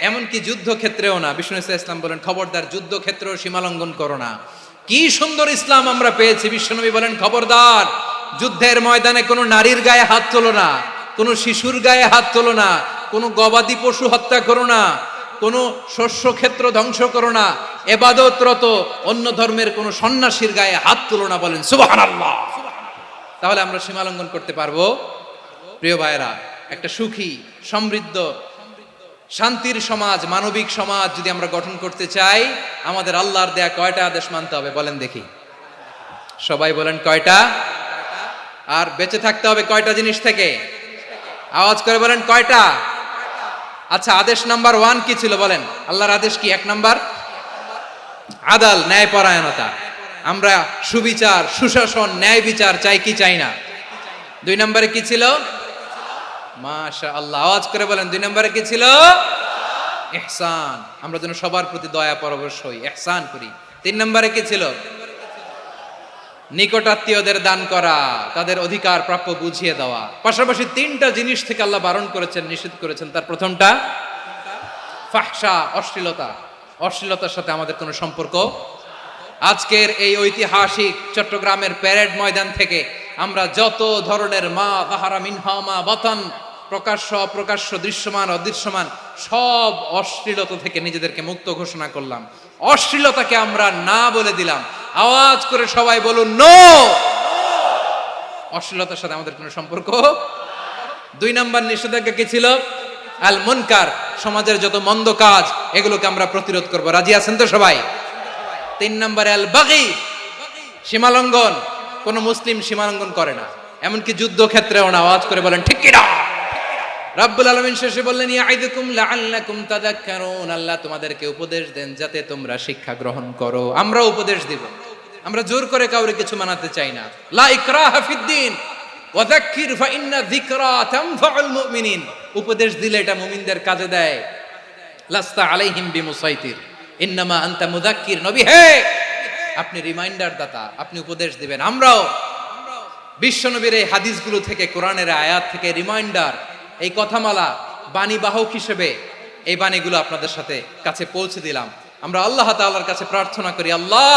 এমনকি যুদ্ধ ক্ষেত্রেও না। বিশ্বনবী সাল্লাল্লাহু আলাইহি ওয়াসাল্লাম বলেন খবরদার যুদ্ধ ক্ষেত্রেও সীমা লঙ্ঘন করো না। কি সুন্দর ইসলাম আমরা পেয়েছি। বিশ্বনবী বলেন খবরদার যুদ্ধের ময়দানে কোনো নারীর গায়ে হাত তোলো না, কোনো শিশুর গায়ে হাত তোলো না, কোনো গবাদি পশু হত্যা করো না, কোনো শস্য ক্ষেত্র ধ্বংস করো না, ইবাদতরত অন্য ধর্মের কোনো সন্ন্যাসীর গায়ে হাত তোলো না। বলেন সুবহানাল্লাহ। তাহলে আমরা সীমা লঙ্ঘন করতে পারবো? প্রিয় ভাইরা, একটা সুখী সমৃদ্ধ শান্তির সমাজ, মানবিক সমাজ যদি আমরা গঠন করতে চাই, আমাদের আল্লাহর দেয়া কয়টা আদেশ মানতে হবে বলেন দেখি? সবাই বলেন কয়টা? আর বেঁচে থাকতে হবে কয়টা জিনিস থেকে? আওয়াজ করে বলেন কয়টা? আচ্ছা, আদেশ নাম্বার 1 কি ছিল বলেন? আল্লাহর আদেশ কি? 1 নাম্বার আদাল, ন্যায়পরায়ণতা। আমরা সুবিচার, সুশাসন, ন্যায় বিচার চাই কি চাই না? 2 নম্বরে কি ছিল? মাশাআল্লাহ, আওয়াজ করে বলেন 2 নম্বরে কি ছিল? ইহসান। আমরা যেন সবার প্রতি দয়া পরবশ হই, ইহসান করি। 3 নম্বরে কি ছিল? নিকটাত্মীয়দের দান করা, তাদের অধিকার প্রাপ্য বুঝিয়ে দেওয়া। পাশাপাশি 3টা জিনিস থেকে আল্লাহ বারণ করেছেন, নিষেধ করেছেন। তার প্রথমটা ফাহশা, অশ্লীলতা। অশ্লীলতার সাথে আমাদের কোনো সম্পর্ক। আজকের এই ঐতিহাসিক চট্টগ্রামের প্যারেড ময়দান থেকে আমরা যত ধরনের মা যাহারা মিনহা মা বাতান, প্রকাশ্য অপ্রকাশ্য, দৃশ্যমান অদৃশ্যমান, সব অশ্লীলতা থেকে নিজেদেরকে মুক্ত ঘোষণা করলাম। অশ্লীলতাকে আমরা না বলে দিলাম। আওয়াজ করে সবাই বলুন নো। অশ্লীলতার সাথে আমাদের কোনো সম্পর্ক। 2 নম্বর নিষেধাজ্ঞা কি ছিল? আল মুনকার, সমাজের যত মন্দ কাজ এগুলোকে আমরা প্রতিরোধ করব। রাজি আছেন তো সবাই? 3 নম্বরে আল বাগি, সীমালঙ্ঘন। কোন মুসলিম সীমালঙ্ঘন করে না, এমনকি যুদ্ধ ক্ষেত্রেও না। আওয়াজ করে বলেন ঠিক কি না? রব্বুল আলামিন শেষে বললেন ইয়াইদুকুম লাআল্লাকুম তাযাক্কারুন, আল্লাহ তোমাদেরকে উপদেশ দেন যাতে তোমরা শিক্ষা গ্রহণ করো। আমরা উপদেশ দিব, আমরা জোর করে কাউরে কিছু মানাতে চাই না। লা ইকরাহা ফিদ্দিন ওয়া যাক্কির ফাইন্না যিকরা তানফাউল মুমিনিন। উপদেশ দিলে এটা মুমিনদের কাজে দেয়। লাস্তা আলাইহিম বিমুসাইতির ইন্নামা আনতা মুযাক্কির। নবী হে, আপনি রিমাইন্ডার দাতা, আপনি উপদেশ দিবেন। আমরাও বিশ্বনবীর এই হাদিসগুলো থেকে, কোরআনের আয়াত থেকে রিমাইন্ডার, এই কথামালা, বাণী বাহক হিসেবে এই বাণীগুলো আপনাদের সাথে কাছে পৌঁছে দিলাম। আমরা আল্লাহ তাআলার কাছে প্রার্থনা করি, আল্লাহ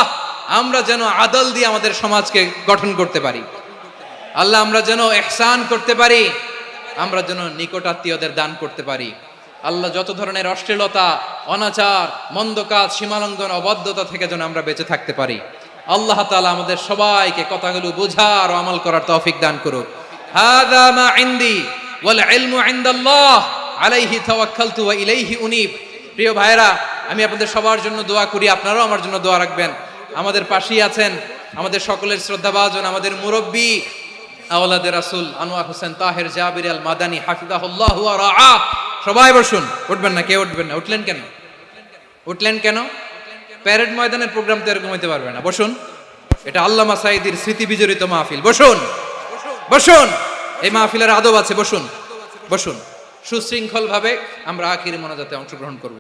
আমরা যেন আদল দিয়ে আমাদের সমাজকে গঠন করতে পারি। আল্লাহ আমরা যেন ইহসান করতে পারি, আমরা যেন নিকটাত্মীয়দের দান করতে পারি। আল্লাহ যত ধরনের অশ্লীলতা, অনাচার, মন্দ কাজ, সীমালঙ্ঘন, অবাধ্যতা থেকে যেন আমরা বেঁচে থাকতে পারি। আল্লাহ তাআলা আমাদের সবাইকে কথাগুলো বোঝার ও আমল করার তৌফিক দান করুক। হাযা মা ইনদি ওয়াল ইলমু ইনদাল্লাহ আলাইহি তাওয়াক্কালতু ওয়া ইলাইহি উনীব। প্রিয় ভাইরা, আমি আপনাদের সবার জন্য দোয়া করি, আপনারাও আমার জন্য দোয়া রাখবেন। আমাদের পাশেই আছেন আমাদের সকলের শ্রদ্ধাভাজন, আমাদের মুরব্বী আওলাদে রাসূল আনোয়ার হোসেন তাহের জাবির আল মাদানী হাফিজাহুল্লাহ ওয়া রাআ। সবাই বসুন। উঠবেন না? কেউ উঠবেন না? উঠলেন কেন? উঠলেন কেন? প্যারেড ময়দানের প্রোগ্রাম তো এরকম হইতে পারবে না। বসুন, এটা আল্লামা সাঈদীর স্মৃতি বিজড়িত মাহফিল। বসুন, বসুন, এই মাহফিলের আদব আছে। বসুন, বসুন। সুশৃঙ্খল ভাবে আমরা আখির মোনাজাতে অংশগ্রহণ করব।